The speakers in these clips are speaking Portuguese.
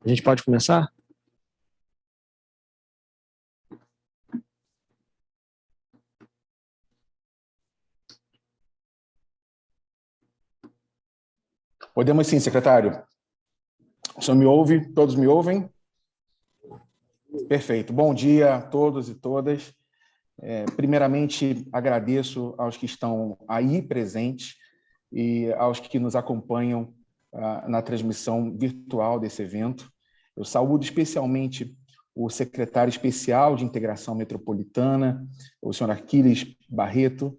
A gente pode começar? Podemos sim, secretário. O senhor me ouve? Todos me ouvem? Perfeito. Bom dia a todos e todas. Primeiramente, agradeço aos que estão aí presentes e aos que nos acompanham na transmissão virtual desse evento. Eu saúdo especialmente o secretário especial de Integração Metropolitana, o senhor Aquiles Barreto,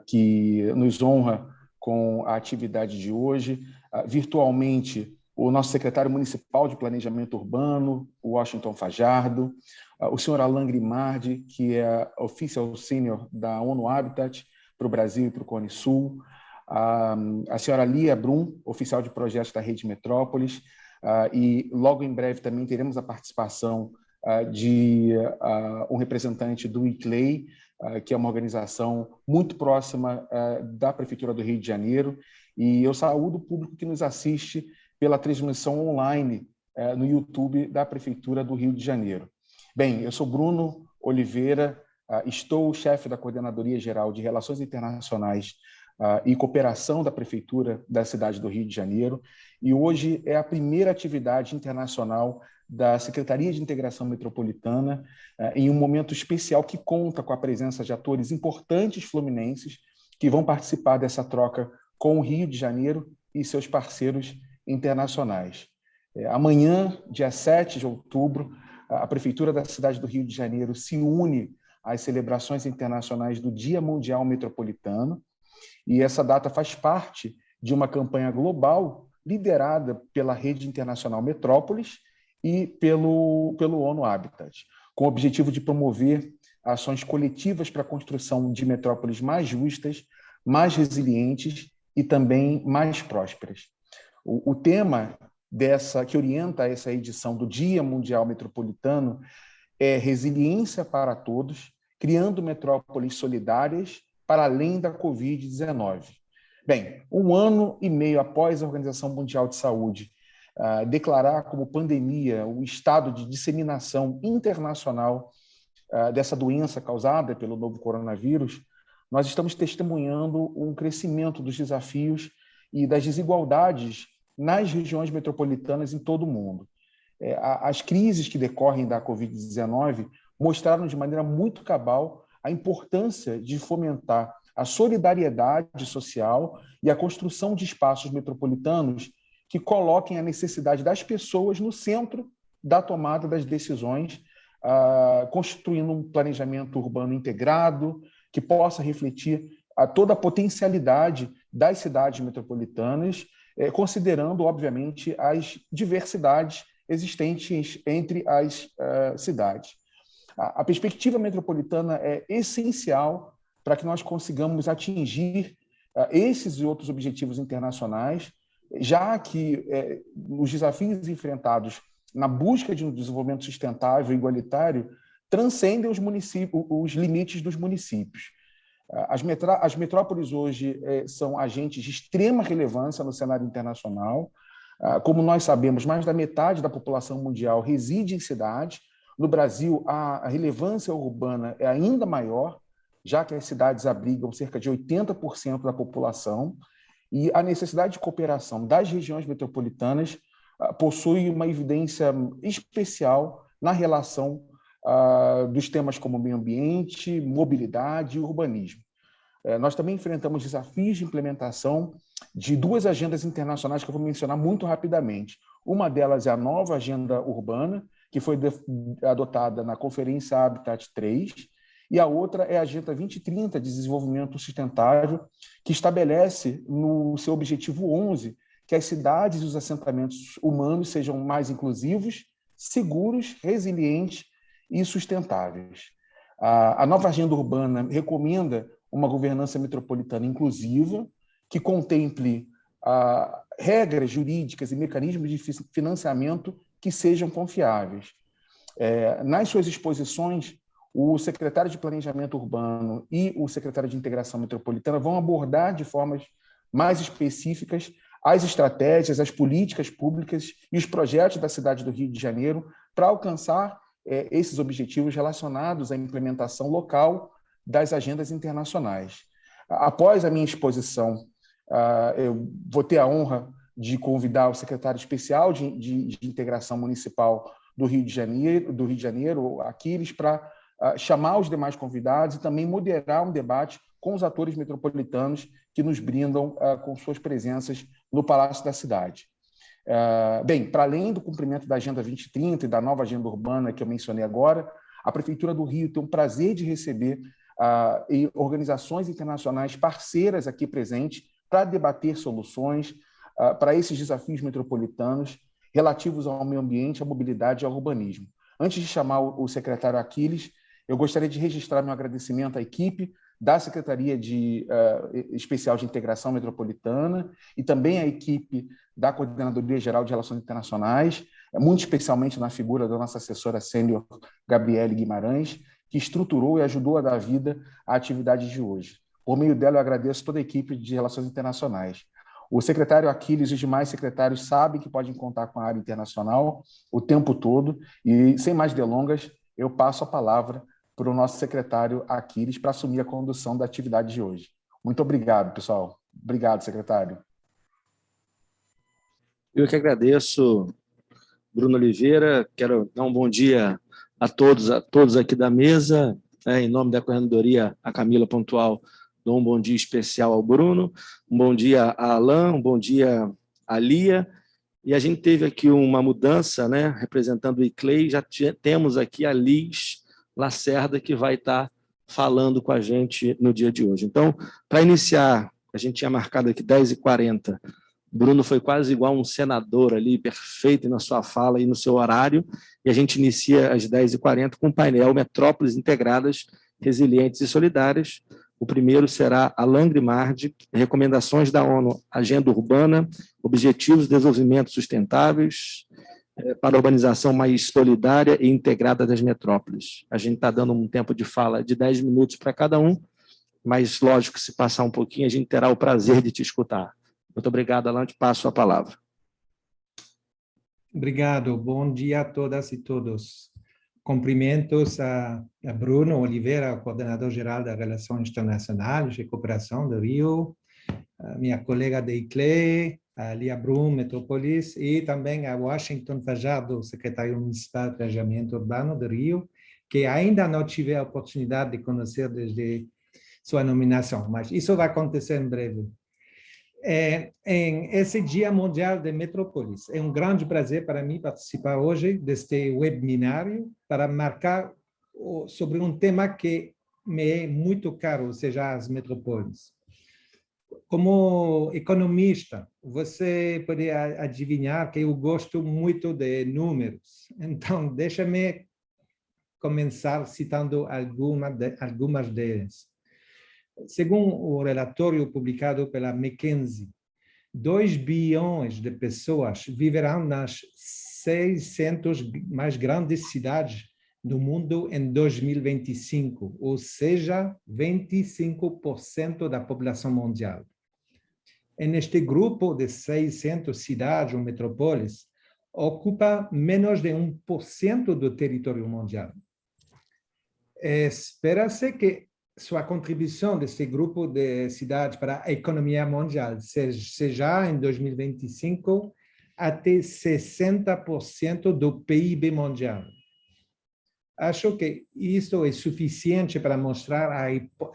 que nos honra com a atividade de hoje. Virtualmente, o nosso secretário municipal de Planejamento Urbano, o Washington Fajardo, o senhor Alain Grimaldi, que é Official Senior da ONU Habitat para o Brasil e para o Cone Sul, a senhora Lia Brum, oficial de projetos da Rede Metrópolis, e logo em breve também teremos a participação de um representante do ICLEI, que é uma organização muito próxima da Prefeitura do Rio de Janeiro, e eu saúdo o público que nos assiste pela transmissão online no YouTube da Prefeitura do Rio de Janeiro. Bem, eu sou Bruno Oliveira, estou chefe da Coordenadoria Geral de Relações Internacionais e Cooperação da Prefeitura da cidade do Rio de Janeiro, e hoje é a primeira atividade internacional da Secretaria de Integração Metropolitana, em um momento especial que conta com a presença de atores importantes fluminenses que vão participar dessa troca com o Rio de Janeiro e seus parceiros internacionais. Amanhã, dia 7 de outubro, a Prefeitura da cidade do Rio de Janeiro se une às celebrações internacionais do Dia Mundial Metropolitano, e essa data faz parte de uma campanha global liderada pela Rede Internacional Metrópolis e pelo ONU Habitat, com o objetivo de promover ações coletivas para a construção de metrópoles mais justas, mais resilientes e também mais prósperas. O tema que orienta essa edição do Dia Mundial Metropolitano é resiliência para todos, criando metrópoles solidárias para além da Covid-19. Bem, 1 ano e meio após a Organização Mundial de Saúde declarar como pandemia o estado de disseminação internacional dessa doença causada pelo novo coronavírus, nós estamos testemunhando um crescimento dos desafios e das desigualdades nas regiões metropolitanas em todo o mundo. As crises que decorrem da Covid-19 mostraram de maneira muito cabal a importância de fomentar a solidariedade social e a construção de espaços metropolitanos que coloquem a necessidade das pessoas no centro da tomada das decisões, constituindo um planejamento urbano integrado que possa refletir toda a potencialidade das cidades metropolitanas, considerando, obviamente, as diversidades existentes entre as cidades. A perspectiva metropolitana é essencial para que nós consigamos atingir esses e outros objetivos internacionais, já que os desafios enfrentados na busca de um desenvolvimento sustentável e igualitário transcendem os limites dos municípios. As metrópoles hoje são agentes de extrema relevância no cenário internacional. Como nós sabemos, mais da metade da população mundial reside em cidades. No Brasil, a relevância urbana é ainda maior, já que as cidades abrigam cerca de 80% da população, e a necessidade de cooperação das regiões metropolitanas possui uma evidência especial na relação dos temas como meio ambiente, mobilidade e urbanismo. Nós também enfrentamos desafios de implementação de 2 agendas internacionais que eu vou mencionar muito rapidamente. Uma delas é a nova agenda urbana, que foi adotada na Conferência Habitat 3, e a outra é a Agenda 2030 de Desenvolvimento Sustentável, que estabelece no seu objetivo 11 que as cidades e os assentamentos humanos sejam mais inclusivos, seguros, resilientes e sustentáveis. A nova agenda urbana recomenda uma governança metropolitana inclusiva, que contemple regras jurídicas e mecanismos de financiamento que sejam confiáveis. Nas suas exposições, o secretário de Planejamento Urbano e o secretário de Integração Metropolitana vão abordar de formas mais específicas as estratégias, as políticas públicas e os projetos da cidade do Rio de Janeiro para alcançar esses objetivos relacionados à implementação local das agendas internacionais. Após a minha exposição, eu vou ter a honra de convidar o secretário especial de Integração Municipal do Rio de Janeiro, Aquiles, para chamar os demais convidados e também moderar um debate com os atores metropolitanos que nos brindam com suas presenças no Palácio da Cidade. Bem, para além do cumprimento da Agenda 2030 e da nova agenda urbana que eu mencionei agora, a Prefeitura do Rio tem o prazer de receber organizações internacionais parceiras aqui presentes para debater soluções para esses desafios metropolitanos relativos ao meio ambiente, à mobilidade e ao urbanismo. Antes de chamar o secretário Aquiles, eu gostaria de registrar meu agradecimento à equipe da Secretaria Especial de Integração Metropolitana e também à equipe da Coordenadoria Geral de Relações Internacionais, muito especialmente na figura da nossa assessora sênior, Gabriele Guimarães, que estruturou e ajudou a dar vida à atividade de hoje. Por meio dela, eu agradeço toda a equipe de Relações Internacionais. O secretário Aquiles e os demais secretários sabem que podem contar com a área internacional o tempo todo e, sem mais delongas, eu passo a palavra para o nosso secretário Aquiles para assumir a condução da atividade de hoje. Muito obrigado, pessoal. Obrigado, secretário. Eu que agradeço, Bruno Oliveira. Quero dar um bom dia a todos aqui da mesa. Em nome da Coordenadoria, a Camila Pontual, dou um bom dia especial ao Bruno, um bom dia a Alain, um bom dia a Lia. E a gente teve aqui uma mudança, né, representando o ICLEI, já temos aqui a Liz Lacerda, que vai estar falando com a gente no dia de hoje. Então, para iniciar, a gente tinha marcado aqui 10h40, Bruno foi quase igual um senador ali, perfeito na sua fala e no seu horário, e a gente inicia às 10h40 com o painel Metrópoles Integradas, Resilientes e Solidárias. O primeiro será Alain Grimaldi, Recomendações da ONU, Agenda Urbana, Objetivos de Desenvolvimento Sustentáveis, para a urbanização mais solidária e integrada das metrópoles. A gente está dando um tempo de fala de 10 minutos para cada um, mas, lógico, se passar um pouquinho, a gente terá o prazer de te escutar. Muito obrigado, Alain, te passo a palavra. Obrigado, bom dia a todas e todos. Cumprimentos a Bruno Oliveira, coordenador-geral da Relações Internacionais e Cooperação do Rio, a minha colega da ICLEI, a Lia Brum, Metrópolis, e também a Washington Fajardo, secretário municipal de Planejamento Urbano do Rio, que ainda não tive a oportunidade de conhecer desde sua nomeação, mas isso vai acontecer em breve. Em esse Dia Mundial de Metrópolis, é um grande prazer para mim participar hoje deste webinário para marcar sobre um tema que me é muito caro, ou seja, as metrópoles. Como economista, você pode adivinhar que eu gosto muito de números. Então, deixa-me começar citando algumas delas. Segundo o relatório publicado pela McKinsey, 2 bilhões de pessoas viverão nas 600 mais grandes cidades do mundo em 2025, ou seja, 25% da população mundial. Neste grupo de 600 cidades ou metrópoles, ocupa menos de 1% do território mundial. Espera-se que sua contribuição desse grupo de cidades para a economia mundial seja, em 2025, até 60% do PIB mundial. Acho que isso é suficiente para mostrar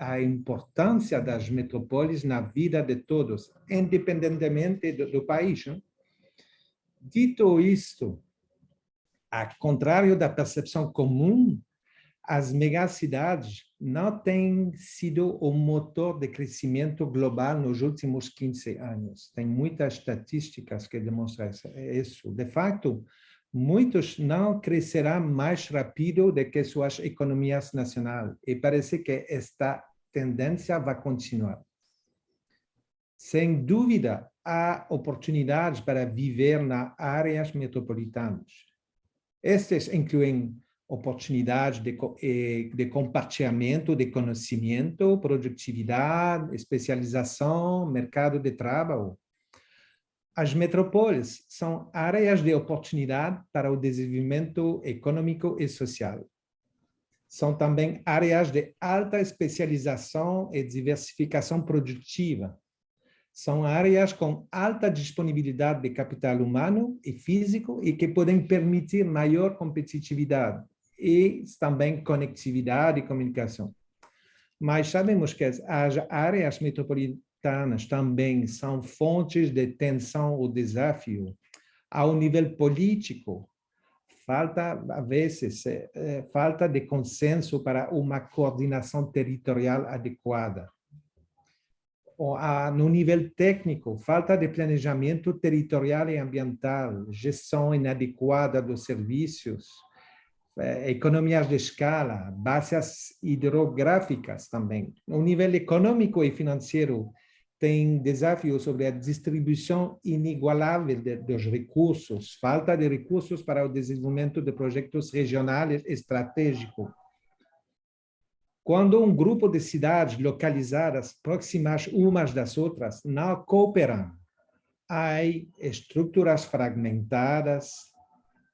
a importância das metrópoles na vida de todos, independentemente do país. Dito isto, ao contrário da percepção comum, as megacidades não têm sido o motor de crescimento global nos últimos 15 anos. Tem muitas estatísticas que demonstram isso. De fato, muitos não crescerão mais rápido do que suas economias nacionais, e parece que esta tendência vai continuar. Sem dúvida, há oportunidades para viver nas áreas metropolitanas. Estas incluem oportunidades de compartilhamento de conhecimento, produtividade, especialização, mercado de trabalho. As metrópoles são áreas de oportunidade para o desenvolvimento econômico e social. São também áreas de alta especialização e diversificação produtiva. São áreas com alta disponibilidade de capital humano e físico e que podem permitir maior competitividade e também conectividade e comunicação. Mas sabemos que as áreas metropolitanas também são fontes de tensão ou desafio. Ao nível político, falta, às vezes, falta de consenso para uma coordenação territorial adequada. No nível técnico, falta de planejamento territorial e ambiental, gestão inadequada dos serviços, economias de escala, bases hidrográficas também. No nível econômico e financeiro, tem desafios sobre a distribuição inigualável dos recursos, falta de recursos para o desenvolvimento de projetos regionais estratégicos. Quando um grupo de cidades localizadas próximas umas das outras não cooperam, há estruturas fragmentadas,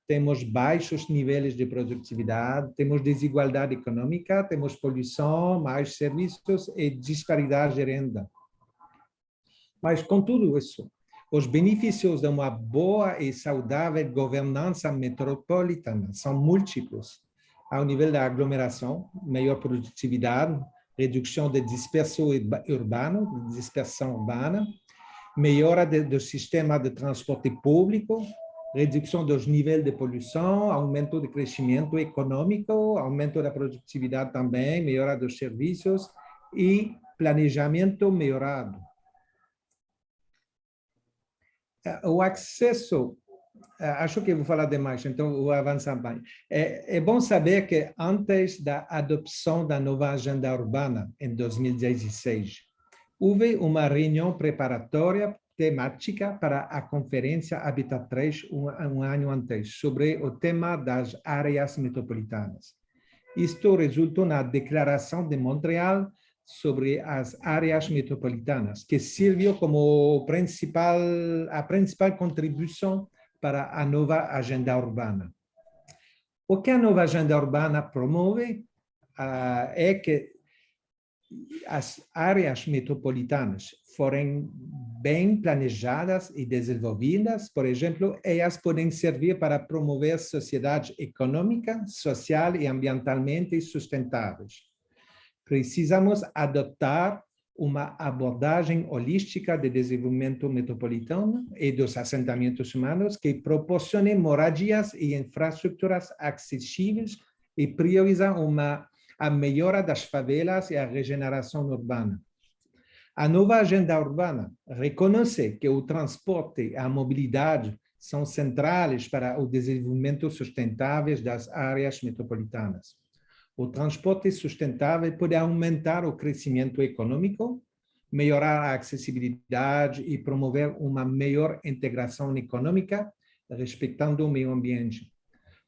temos baixos níveis de produtividade, temos desigualdade econômica, temos poluição, mais serviços e disparidade de renda. Mas, com tudo isso, os benefícios de uma boa e saudável governança metropolitana são múltiplos. Ao nível da aglomeração, maior produtividade, redução de dispersão urbana, melhora do sistema de transporte público, redução dos níveis de poluição, aumento do crescimento econômico, aumento da produtividade também, melhora dos serviços e planejamento melhorado. O acesso, acho que vou falar demais, então vou avançar bem. É bom saber que antes da adoção da nova agenda urbana, em 2016, houve uma reunião preparatória temática para a Conferência Habitat 3 um ano antes, sobre o tema das áreas metropolitanas. Isto resultou na Declaração de Montreal sobre as áreas metropolitanas, que serviu como a principal contribuição para a nova agenda urbana. O que a nova agenda urbana promove é que as áreas metropolitanas forem bem planejadas e desenvolvidas. Por exemplo, elas podem servir para promover sociedades econômica, social e ambientalmente sustentáveis. Precisamos adotar uma abordagem holística de desenvolvimento metropolitano e dos assentamentos humanos que proporcione moradias e infraestruturas acessíveis e priorizam a melhora das favelas e a regeneração urbana. A nova agenda urbana reconhece que o transporte e a mobilidade são centrais para o desenvolvimento sustentável das áreas metropolitanas. O transporte sustentável pode aumentar o crescimento econômico, melhorar a acessibilidade e promover uma melhor integração econômica, respeitando o meio ambiente.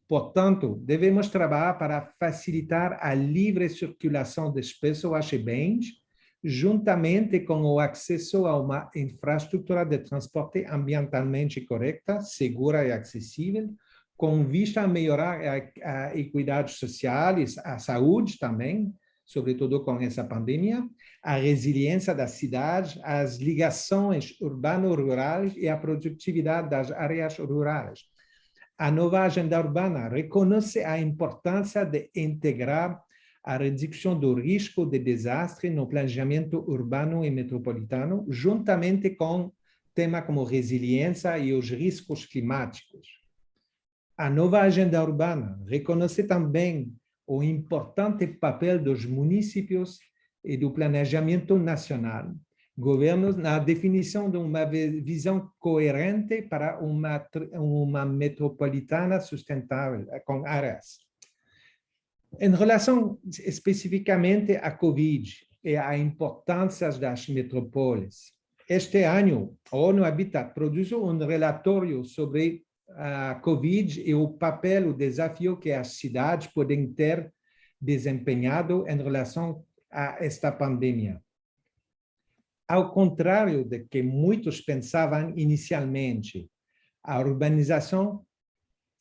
Portanto, devemos trabalhar para facilitar a livre circulação das pessoas e bens, juntamente com o acesso a uma infraestrutura de transporte ambientalmente correta, segura e acessível, com vista a melhorar a equidade social e a saúde também, sobretudo com essa pandemia, a resiliência das cidades, as ligações urbano-rurais e a produtividade das áreas rurais. A nova agenda urbana reconhece a importância de integrar a redução do risco de desastre no planejamento urbano e metropolitano, juntamente com temas como resiliência e os riscos climáticos. A nova agenda urbana reconhece também o importante papel dos municípios e do planejamento nacional, governos na definição de uma visão coerente para uma metropolitana sustentável, com áreas. Em relação especificamente à Covid e à importância das metrópoles, este ano, a ONU Habitat produziu um relatório sobre a Covid e o papel, o desafio que as cidades podem ter desempenhado em relação a esta pandemia. Ao contrário do que muitos pensavam inicialmente, a urbanização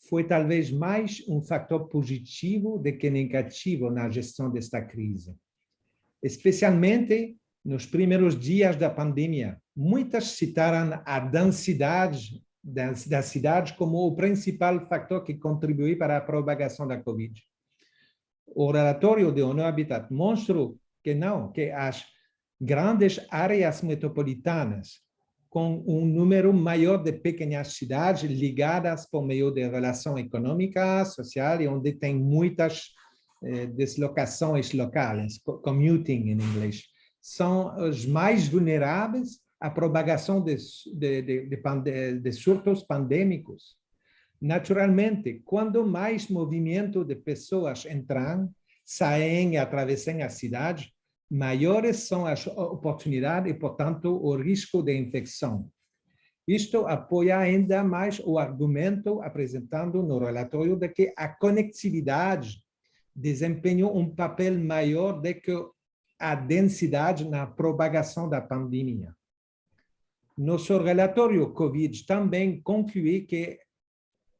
foi talvez mais um fator positivo do que negativo na gestão desta crise. Especialmente nos primeiros dias da pandemia, muitas citaram a densidade da cidade como o principal fator que contribuiu para a propagação da Covid. O relatório de ONU Habitat mostrou que não, que as grandes áreas metropolitanas, com um número maior de pequenas cidades ligadas por meio de relação econômica, social, e onde tem muitas deslocações locais, commuting em inglês, são os mais vulneráveis à propagação de surtos pandêmicos. Naturalmente, quando mais movimento de pessoas entram, saem e atravessam a cidade, maiores são as oportunidades e, portanto, o risco de infecção. Isto apoia ainda mais o argumento apresentado no relatório de que a conectividade desempenhou um papel maior do que a densidade na propagação da pandemia. Nosso relatório COVID também conclui que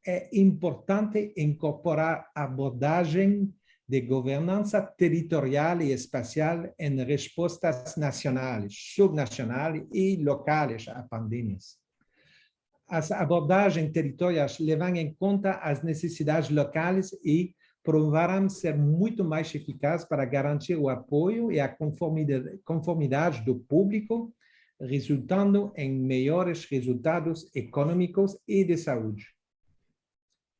é importante incorporar abordagem de governança territorial e espacial em respostas nacionais, subnacionais e locais a pandemias. As abordagens territoriais levam em conta as necessidades locais e provaram ser muito mais eficazes para garantir o apoio e a conformidade do público, resultando em melhores resultados econômicos e de saúde.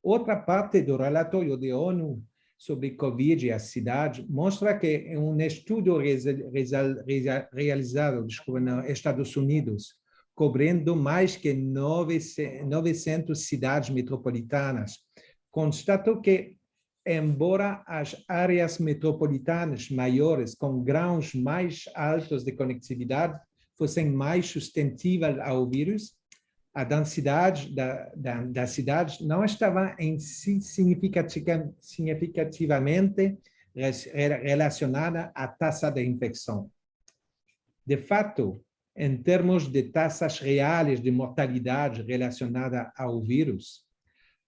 Outra parte do relatório da ONU sobre Covid e a cidade mostra que um estudo realizado nos Estados Unidos, cobrindo mais que 900 cidades metropolitanas, constatou que, embora as áreas metropolitanas maiores com graus mais altos de conectividade fossem mais suscetíveis ao vírus, a densidade da cidade não estava em si significativamente relacionada à taxa de infecção. De fato, em termos de taxas reais de mortalidade relacionada ao vírus,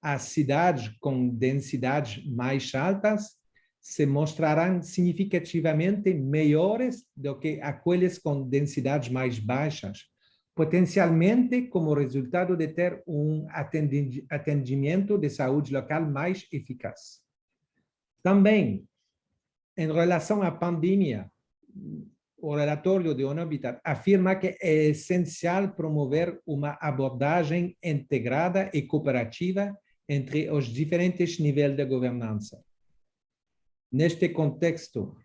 as cidades com densidades mais altas se mostrarão significativamente melhores do que aquelas com densidades mais baixas, potencialmente como resultado de ter um atendimento de saúde local mais eficaz. Também, em relação à pandemia, o relatório de ONU Habitat afirma que é essencial promover uma abordagem integrada e cooperativa entre os diferentes níveis de governança. Neste contexto,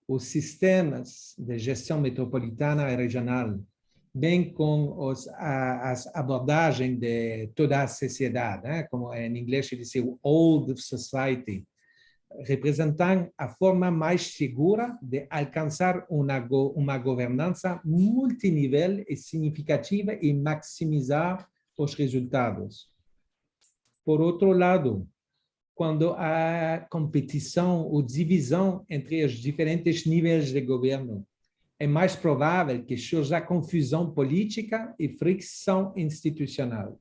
os sistemas de gestão metropolitana e regional, bem como as abordagens de toda a sociedade, como em inglês se diz o old society, representam a forma mais segura de alcançar uma governança multinível e significativa e maximizar os resultados. Por outro lado, quando há competição ou divisão entre os diferentes níveis de governo, é mais provável que surja confusão política e fricção institucional.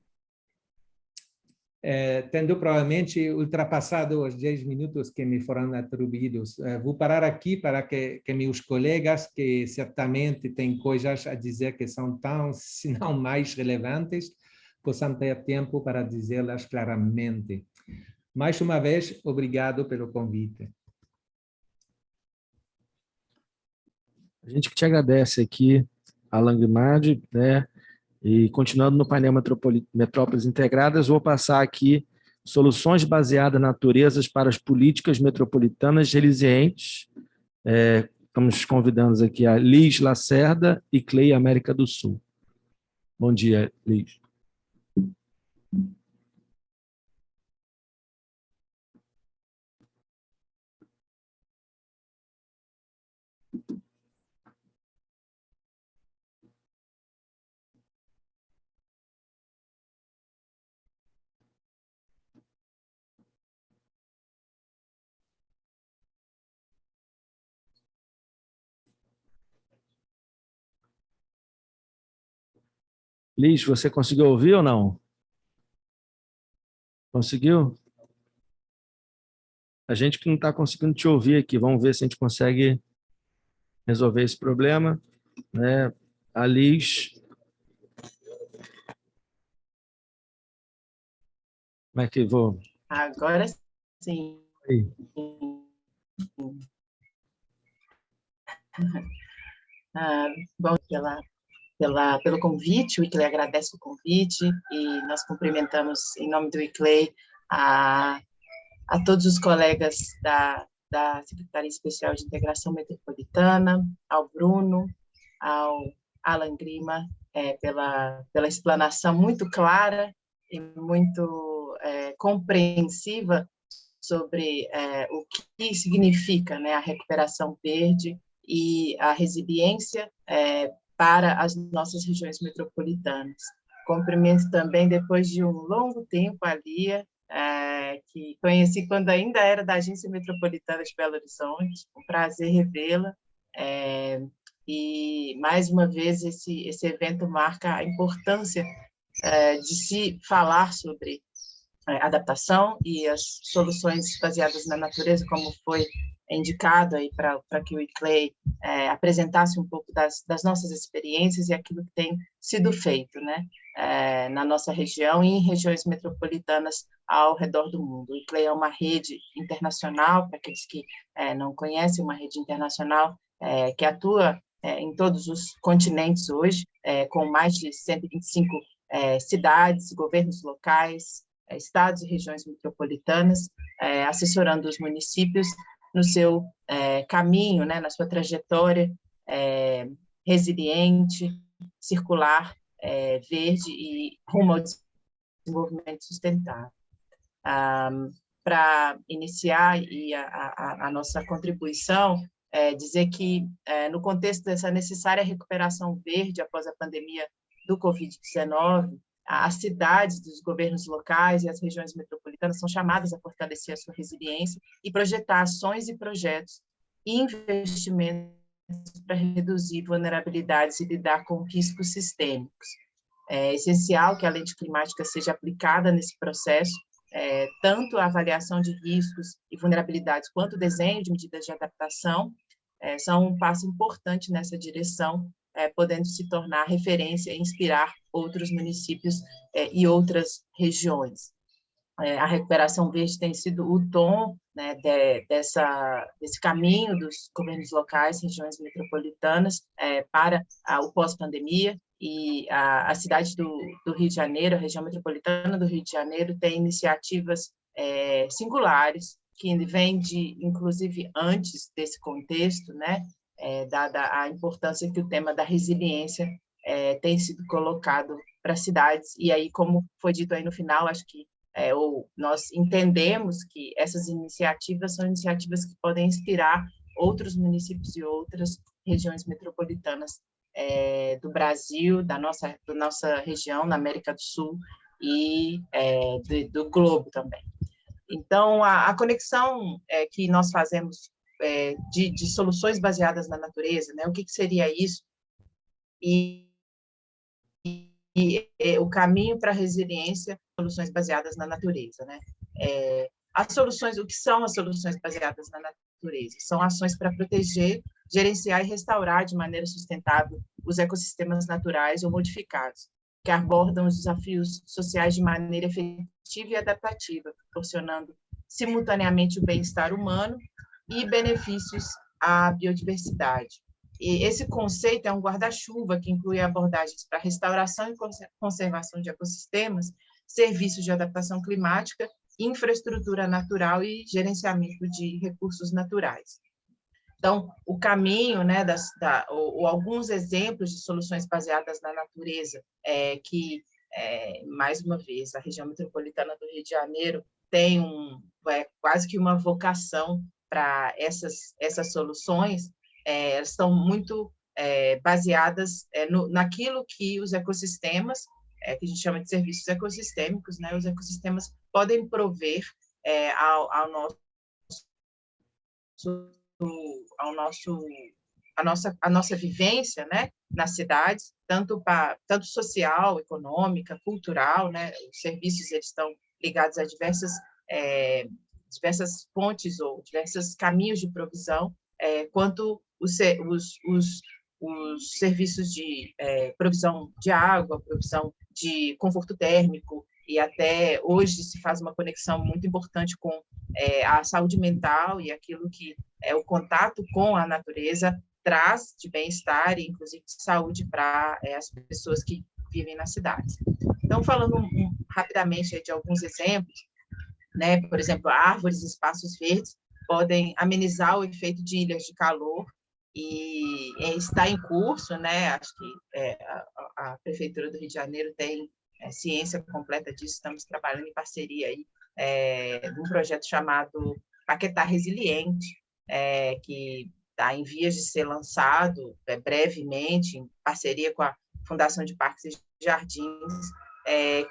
Tendo provavelmente ultrapassado os 10 minutos que me foram atribuídos, vou parar aqui para que meus colegas, que certamente têm coisas a dizer que são tão, se não mais relevantes, possam ter tempo para dizê-las claramente. Mais uma vez, obrigado pelo convite. A gente que te agradece aqui, Alan Grimaldi, né? E continuando no painel Metrópoles Integradas, vou passar aqui soluções baseadas na natureza para as políticas metropolitanas resilientes. Estamos convidando aqui a Liz Lacerda e Clay América do Sul. Bom dia, Liz. Liz, você conseguiu ouvir ou não? Conseguiu? A gente que não está conseguindo te ouvir aqui, vamos ver se a gente consegue resolver esse problema, né? A Liz, como é que vou? Agora sim. Aí. Bom, pelo convite, o ICLEI agradece o convite e nós cumprimentamos, em nome do ICLEI, a todos os colegas da Secretaria Especial de Integração Metropolitana, ao Bruno, ao Alan Grima, pela explanação muito clara e muito compreensiva sobre o que significa, né, a recuperação verde e a resiliência para as nossas regiões metropolitanas. Cumprimento também, depois de um longo tempo, a Lia, que conheci quando ainda era da Agência Metropolitana de Belo Horizonte, um prazer revê-la, e, mais uma vez, esse evento marca a importância de se falar sobre adaptação e as soluções baseadas na natureza, como foi indicado aí para que o ICLEI apresentasse um pouco das nossas experiências e aquilo que tem sido feito, né, na nossa região e em regiões metropolitanas ao redor do mundo. O ICLEI é uma rede internacional, para aqueles que não conhecem, uma rede internacional que atua em todos os continentes hoje, com mais de 125 cidades, governos locais, estados e regiões metropolitanas, assessorando os municípios no seu caminho, né, na sua trajetória resiliente, circular, verde e rumo ao desenvolvimento sustentável. Para iniciar a nossa contribuição, dizer que, no contexto dessa necessária recuperação verde após a pandemia do Covid-19, as cidades dos governos locais e as regiões metropolitanas são chamadas a fortalecer a sua resiliência e projetar ações e projetos e investimentos para reduzir vulnerabilidades e lidar com riscos sistêmicos. É essencial que a lente climática seja aplicada nesse processo, tanto a avaliação de riscos e vulnerabilidades quanto o desenho de medidas de adaptação são um passo importante nessa direção, podendo se tornar referência e inspirar outros municípios e outras regiões. A recuperação verde tem sido o tom, né, desse caminho dos governos locais, regiões metropolitanas, para o pós-pandemia, e a cidade do Rio de Janeiro, a região metropolitana do Rio de Janeiro, tem iniciativas singulares, que vêm inclusive, antes desse contexto, né, dada a importância que o tema da resiliência tem sido colocado para as cidades. E aí, como foi dito aí no final, acho que nós entendemos que essas iniciativas são iniciativas que podem inspirar outros municípios e outras regiões metropolitanas do Brasil, da nossa região, na América do Sul e do globo também. Então, a conexão que nós fazemos de soluções baseadas na natureza, né? O que seria isso? E o caminho para a resiliência, soluções baseadas na natureza, né? As soluções, o que são as soluções baseadas na natureza? São ações para proteger, gerenciar e restaurar de maneira sustentável os ecossistemas naturais ou modificados, que abordam os desafios sociais de maneira efetiva e adaptativa, proporcionando simultaneamente o bem-estar humano e benefícios à biodiversidade. E esse conceito é um guarda-chuva que inclui abordagens para restauração e conservação de ecossistemas, serviços de adaptação climática, infraestrutura natural e gerenciamento de recursos naturais. Então, o caminho, né, ou alguns exemplos de soluções baseadas na natureza, que, mais uma vez, a região metropolitana do Rio de Janeiro tem quase que uma vocação para essas soluções, elas estão muito baseadas naquilo que os ecossistemas, que a gente chama de serviços ecossistêmicos, né, os ecossistemas podem prover ao nosso a nossa vivência, né, nas cidades, tanto social, econômica, cultural, né, os serviços eles estão ligados a diversas fontes ou diversos caminhos de provisão, quanto os serviços de provisão de água, provisão de conforto térmico, e até hoje se faz uma conexão muito importante com a saúde mental e aquilo que o contato com a natureza traz de bem-estar e, inclusive, de saúde para as pessoas que vivem nas cidades. Então, falando rapidamente de alguns exemplos, né, por exemplo, árvores e espaços verdes podem amenizar o efeito de ilhas de calor e está em curso, né, acho que a Prefeitura do Rio de Janeiro tem ciência completa disso, estamos trabalhando em parceria aí, num projeto chamado Paquetá Resiliente, que está em vias de ser lançado brevemente, em parceria com a Fundação de Parques e Jardins,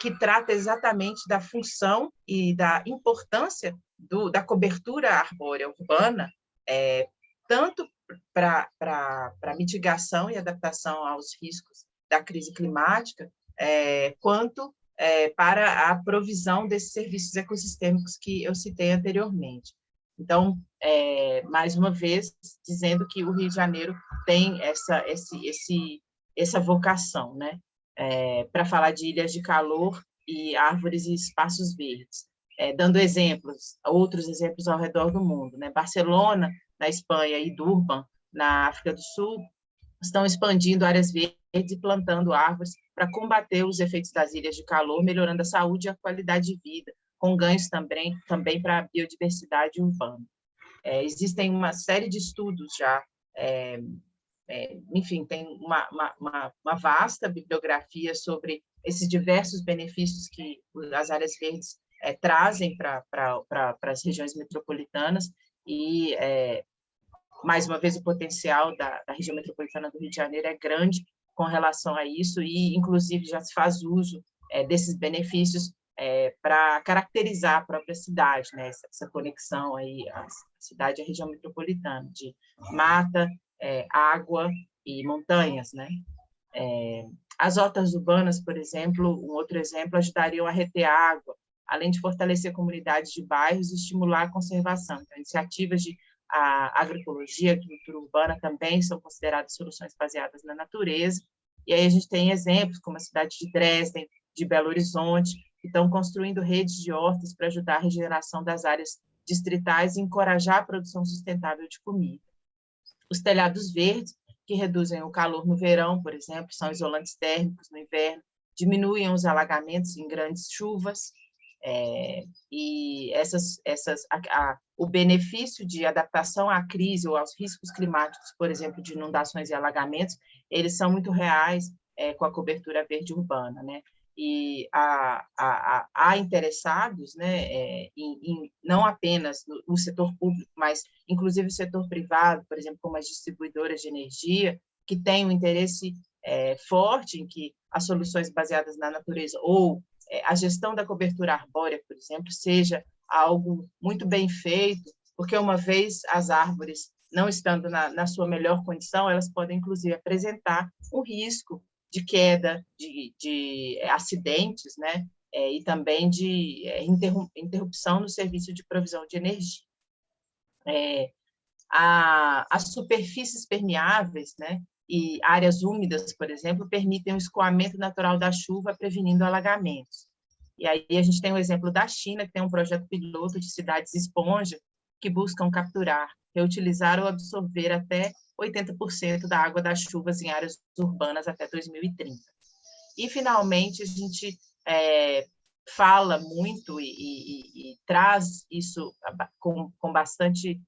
que trata exatamente da função e da importância da cobertura arbórea urbana, tanto para mitigação e adaptação aos riscos da crise climática, quanto para a provisão desses serviços ecossistêmicos que eu citei anteriormente. Então, mais uma vez, dizendo que o Rio de Janeiro tem essa vocação, né? Para falar de ilhas de calor e árvores e espaços verdes, dando outros exemplos ao redor do mundo, né? Barcelona, na Espanha, e Durban, na África do Sul, estão expandindo áreas verdes e plantando árvores para combater os efeitos das ilhas de calor, melhorando a saúde e a qualidade de vida, com ganhos também para a biodiversidade urbana. Existem uma série de estudos já, enfim, tem uma vasta bibliografia sobre esses diversos benefícios que as áreas verdes trazem para as regiões metropolitanas e, mais uma vez, o potencial da região metropolitana do Rio de Janeiro é grande com relação a isso e, inclusive, já se faz uso desses benefícios para caracterizar a própria cidade, né? Essa conexão aí, a cidade e a região metropolitana, de mata, água e montanhas, né? As hortas urbanas, por exemplo, um outro exemplo, ajudariam a reter água, além de fortalecer comunidades de bairros e estimular a conservação. Então, iniciativas de agroecologia, agricultura urbana também são consideradas soluções baseadas na natureza. E aí a gente tem exemplos como a cidade de Dresden, de Belo Horizonte, que estão construindo redes de hortas para ajudar a regeneração das áreas distritais e encorajar a produção sustentável de comida. Os telhados verdes, que reduzem o calor no verão, por exemplo, são isolantes térmicos no inverno, diminuem os alagamentos em grandes chuvas, e o benefício de adaptação à crise ou aos riscos climáticos, por exemplo, de inundações e alagamentos, eles são muito reais com a cobertura verde urbana, né? E há interessados, né, não apenas no setor público, mas inclusive o setor privado, por exemplo, como as distribuidoras de energia, que têm um interesse forte em que as soluções baseadas na natureza ou a gestão da cobertura arbórea, por exemplo, seja algo muito bem feito, porque uma vez as árvores não estando na sua melhor condição, elas podem, inclusive, apresentar um risco de queda, de acidentes, né? E também de interrupção no serviço de provisão de energia. As superfícies permeáveis, né, e áreas úmidas, por exemplo, permitem o escoamento natural da chuva, prevenindo alagamentos. E aí a gente tem o exemplo da China, que tem um projeto piloto de cidades esponja, que buscam capturar, reutilizar ou absorver até 80% da água das chuvas em áreas urbanas até 2030. E, finalmente, a gente fala muito e traz isso com bastante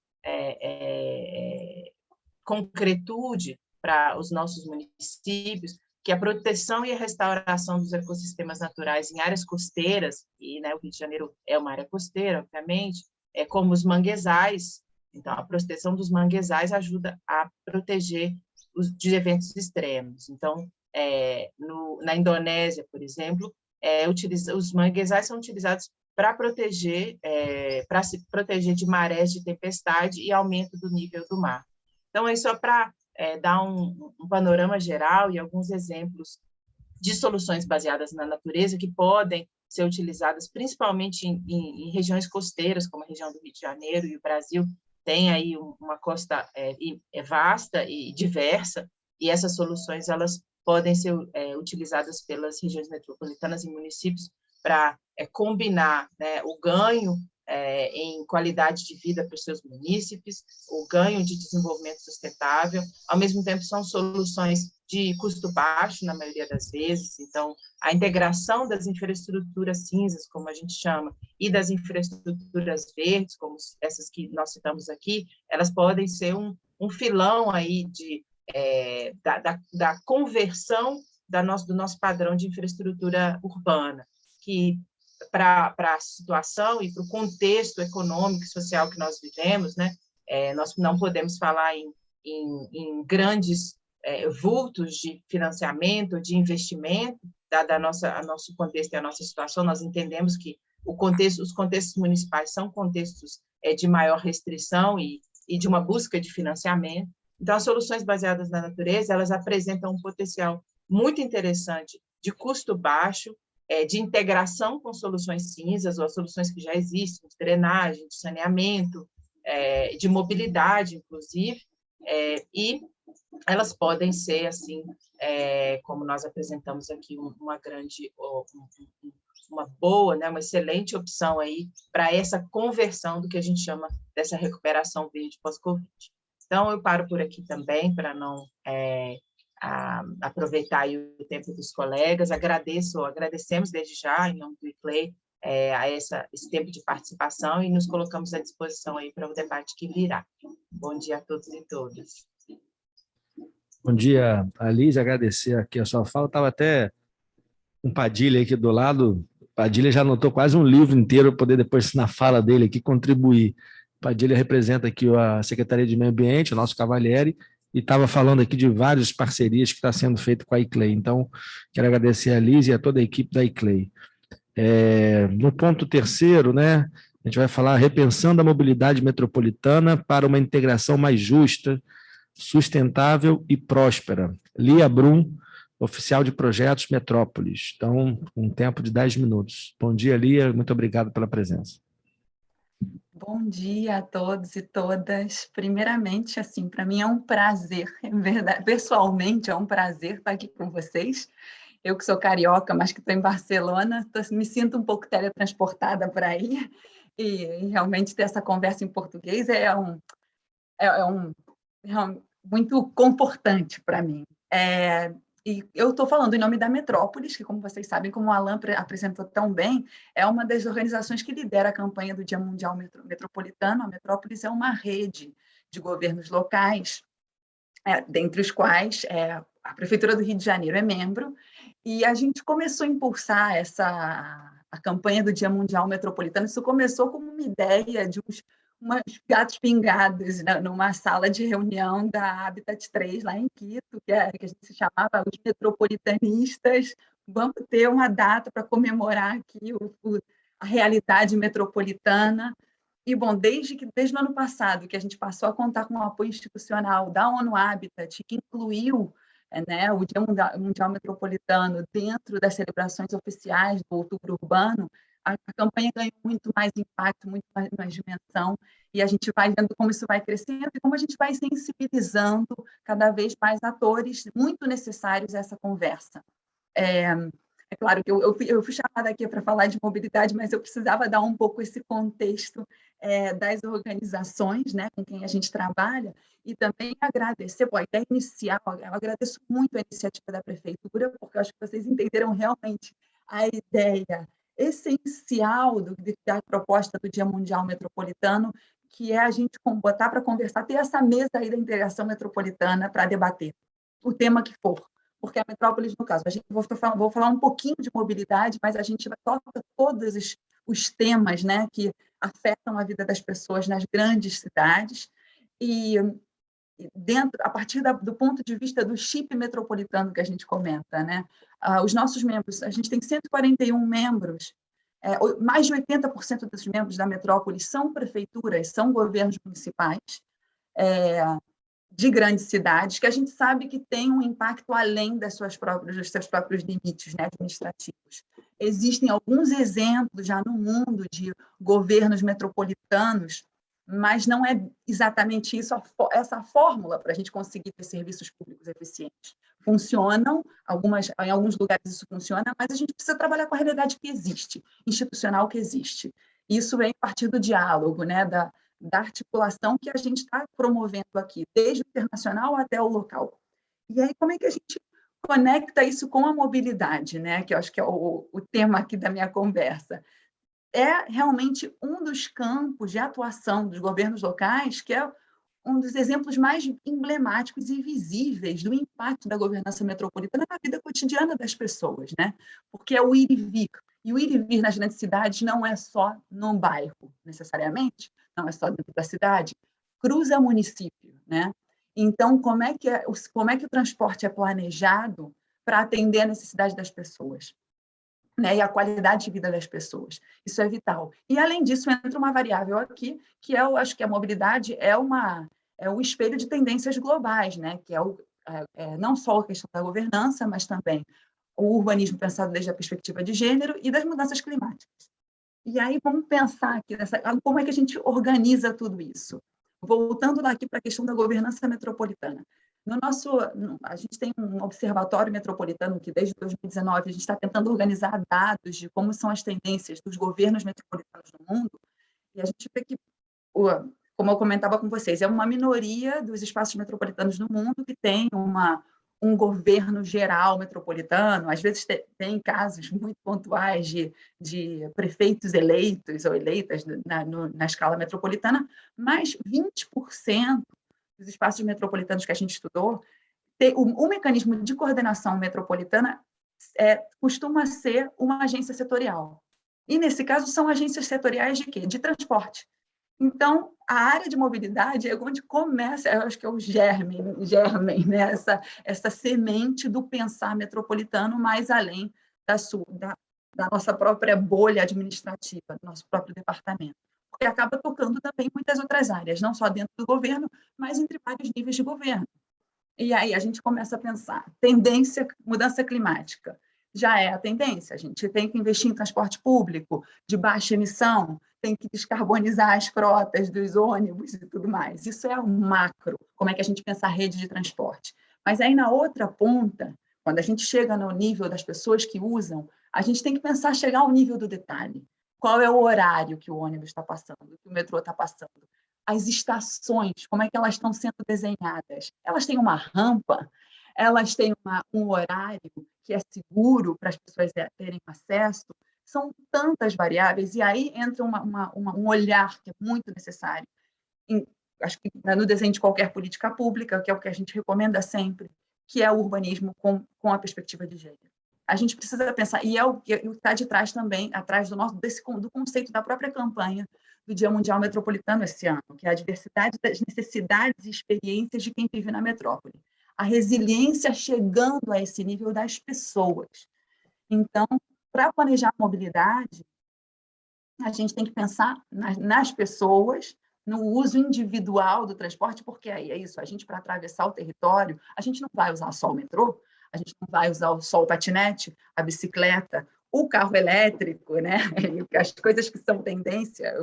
concretude para os nossos municípios, que a proteção e a restauração dos ecossistemas naturais em áreas costeiras, e né, o Rio de Janeiro é uma área costeira, obviamente, como os manguezais. Então, a proteção dos manguezais ajuda a proteger de eventos extremos. Então, na Indonésia, por exemplo, os manguezais são utilizados para se proteger de marés de tempestade e aumento do nível do mar. Então, é só para dar um panorama geral e alguns exemplos de soluções baseadas na natureza que podem ser utilizadas principalmente em regiões costeiras, como a região do Rio de Janeiro e o Brasil tem aí uma costa vasta e diversa, e essas soluções elas podem ser utilizadas pelas regiões metropolitanas e municípios para combinar, né, o ganho em qualidade de vida para os seus munícipes, o ganho de desenvolvimento sustentável, ao mesmo tempo são soluções de custo baixo, na maioria das vezes, então, a integração das infraestruturas cinzas, como a gente chama, e das infraestruturas verdes, como essas que nós citamos aqui, elas podem ser um filão aí da conversão do nosso padrão de infraestrutura urbana, que para a situação e para o contexto econômico e social que nós vivemos, né? Nós não podemos falar em grandes vultos de financiamento, de investimento, dado nosso contexto e a nossa situação. Nós entendemos que os contextos municipais são contextos de maior restrição e de uma busca de financiamento. Então, as soluções baseadas na natureza, elas apresentam um potencial muito interessante de custo baixo, de integração com soluções cinzas ou as soluções que já existem, de drenagem, de saneamento, de mobilidade, inclusive, e elas podem ser, assim, como nós apresentamos aqui, uma boa, né, uma excelente opção aí para essa conversão do que a gente chama dessa recuperação verde pós-Covid. Então, eu paro por aqui também, para não aproveitar aí o tempo dos colegas. Agradecemos desde já, em nome do ICLEI, a esse tempo de participação e nos colocamos à disposição aí para o debate que virá. Bom dia a todos e todas. Bom dia, Alice, agradecer aqui a sua fala. Estava até um Padilha aqui do lado. Padilha já anotou quase um livro inteiro para poder depois, na fala dele aqui, contribuir. Padilha representa aqui a Secretaria de Meio Ambiente, o nosso Cavalieri, e estava falando aqui de várias parcerias que está sendo feito com a ICLEI. Então, quero agradecer a Liz e a toda a equipe da ICLEI. No ponto terceiro, né, a gente vai falar repensando a mobilidade metropolitana para uma integração mais justa, sustentável e próspera. Lia Brum, oficial de projetos Metrópolis. Então, um tempo de 10 minutos. Bom dia, Lia, muito obrigado pela presença. Bom dia a todos e todas. Primeiramente, assim, para mim é um prazer, verdade, pessoalmente é um prazer estar aqui com vocês. Eu que sou carioca, mas que estou em Barcelona, me sinto um pouco teletransportada por aí, e realmente ter essa conversa em português é muito confortante para mim. E eu estou falando em nome da Metrópolis, que, como vocês sabem, como o Alan apresentou tão bem, é uma das organizações que lidera a campanha do Dia Mundial Metropolitano. A Metrópolis é uma rede de governos locais, dentre os quais a Prefeitura do Rio de Janeiro é membro, e a gente começou a impulsar a campanha do Dia Mundial Metropolitano. Isso começou como uma ideia de uns gatos pingados numa sala de reunião da Habitat 3, lá em Quito, que a gente se chamava os metropolitanistas. Vamos ter uma data para comemorar aqui a realidade metropolitana. E, bom, desde o ano passado, que a gente passou a contar com o apoio institucional da ONU Habitat, que incluiu o Dia Mundial Metropolitano dentro das celebrações oficiais do Outubro Urbano, a campanha ganhou muito mais impacto, muito mais dimensão, e a gente vai vendo como isso vai crescendo e como a gente vai sensibilizando cada vez mais atores muito necessários a essa conversa. É claro que eu fui chamada aqui para falar de mobilidade, mas eu precisava dar um pouco esse contexto das organizações, né, com quem a gente trabalha, e também agradecer, a ideia inicial, eu agradeço muito a iniciativa da Prefeitura, porque eu acho que vocês entenderam realmente a ideia essencial da proposta do Dia Mundial Metropolitano, que é a gente botar para conversar, ter essa mesa aí da integração metropolitana para debater o tema que for, porque a Metrópolis, no caso, vou falar um pouquinho de mobilidade, mas a gente toca todos os temas, né, que afetam a vida das pessoas nas grandes cidades, e a partir do ponto de vista do chip metropolitano que a gente comenta, né? Os nossos membros, a gente tem 141 membros, mais de 80% dos membros da Metrópolis são prefeituras, são governos municipais, de grandes cidades, que a gente sabe que tem um impacto além dos seus próprios limites, né, administrativos. Existem alguns exemplos já no mundo de governos metropolitanos, mas não é exatamente isso, essa fórmula para a gente conseguir ter serviços públicos eficientes. Funcionam, em alguns lugares isso funciona, mas a gente precisa trabalhar com a realidade que existe, institucional que existe. Isso vem a partir do diálogo, né, da articulação que a gente está promovendo aqui, desde o internacional até o local. E aí, como é que a gente conecta isso com a mobilidade, né? Que eu acho que é o tema aqui da minha conversa. É realmente um dos campos de atuação dos governos locais, que é um dos exemplos mais emblemáticos e visíveis do impacto da governança metropolitana na vida cotidiana das pessoas, né? Porque é o ir e vir. E o ir e vir nas grandes cidades não é só num bairro, necessariamente, não é só dentro da cidade, cruza município, né? Então, como é que o transporte é planejado para atender a necessidade das pessoas, né? E a qualidade de vida das pessoas? Isso é vital. E, além disso, entra uma variável aqui, que eu acho que a mobilidade é o espelho de tendências globais, né? Que não só a questão da governança, mas também o urbanismo pensado desde a perspectiva de gênero e das mudanças climáticas. E aí vamos pensar aqui como é que a gente organiza tudo isso. Voltando aqui para a questão da governança metropolitana. A gente tem um observatório metropolitano que desde 2019 a gente está tentando organizar dados de como são as tendências dos governos metropolitanos no mundo, e a gente vê que, como eu comentava com vocês, é uma minoria dos espaços metropolitanos no mundo que tem um governo geral metropolitano. Às vezes tem casos muito pontuais de prefeitos eleitos ou eleitas na escala metropolitana, mas 20% dos espaços metropolitanos que a gente estudou, o mecanismo de coordenação metropolitana costuma ser uma agência setorial. E, nesse caso, são agências setoriais de quê? De transporte. Então, a área de mobilidade é onde começa, eu acho que é o germe, né? essa semente do pensar metropolitano mais além da nossa própria bolha administrativa, do nosso próprio departamento. Porque acaba tocando também muitas outras áreas, não só dentro do governo, mas entre vários níveis de governo. E aí a gente começa a pensar, tendência, mudança climática. Já é a tendência, a gente tem que investir em transporte público de baixa emissão, tem que descarbonizar as frotas dos ônibus e tudo mais. Isso é o macro, como é que a gente pensa a rede de transporte. Mas aí, na outra ponta, quando a gente chega no nível das pessoas que usam, a gente tem que pensar chegar ao nível do detalhe. Qual é o horário que o ônibus está passando, que o metrô está passando? As estações, como é que elas estão sendo desenhadas? Elas têm uma rampa? Elas têm um horário que é seguro para as pessoas terem acesso? São tantas variáveis, e aí entra um olhar que é muito necessário, acho que no desenho de qualquer política pública, que é o que a gente recomenda sempre, que é o urbanismo com a perspectiva de gênero. A gente precisa pensar, e é o que está de trás também, atrás do conceito da própria campanha do Dia Mundial Metropolitano esse ano, que é a diversidade das necessidades e experiências de quem vive na metrópole. A resiliência chegando a esse nível das pessoas. Então, para planejar a mobilidade, a gente tem que pensar nas pessoas, no uso individual do transporte, porque aí é isso, a gente, para atravessar o território, a gente não vai usar só o metrô, a gente não vai usar só o patinete, a bicicleta, o carro elétrico, né? As coisas que são tendência,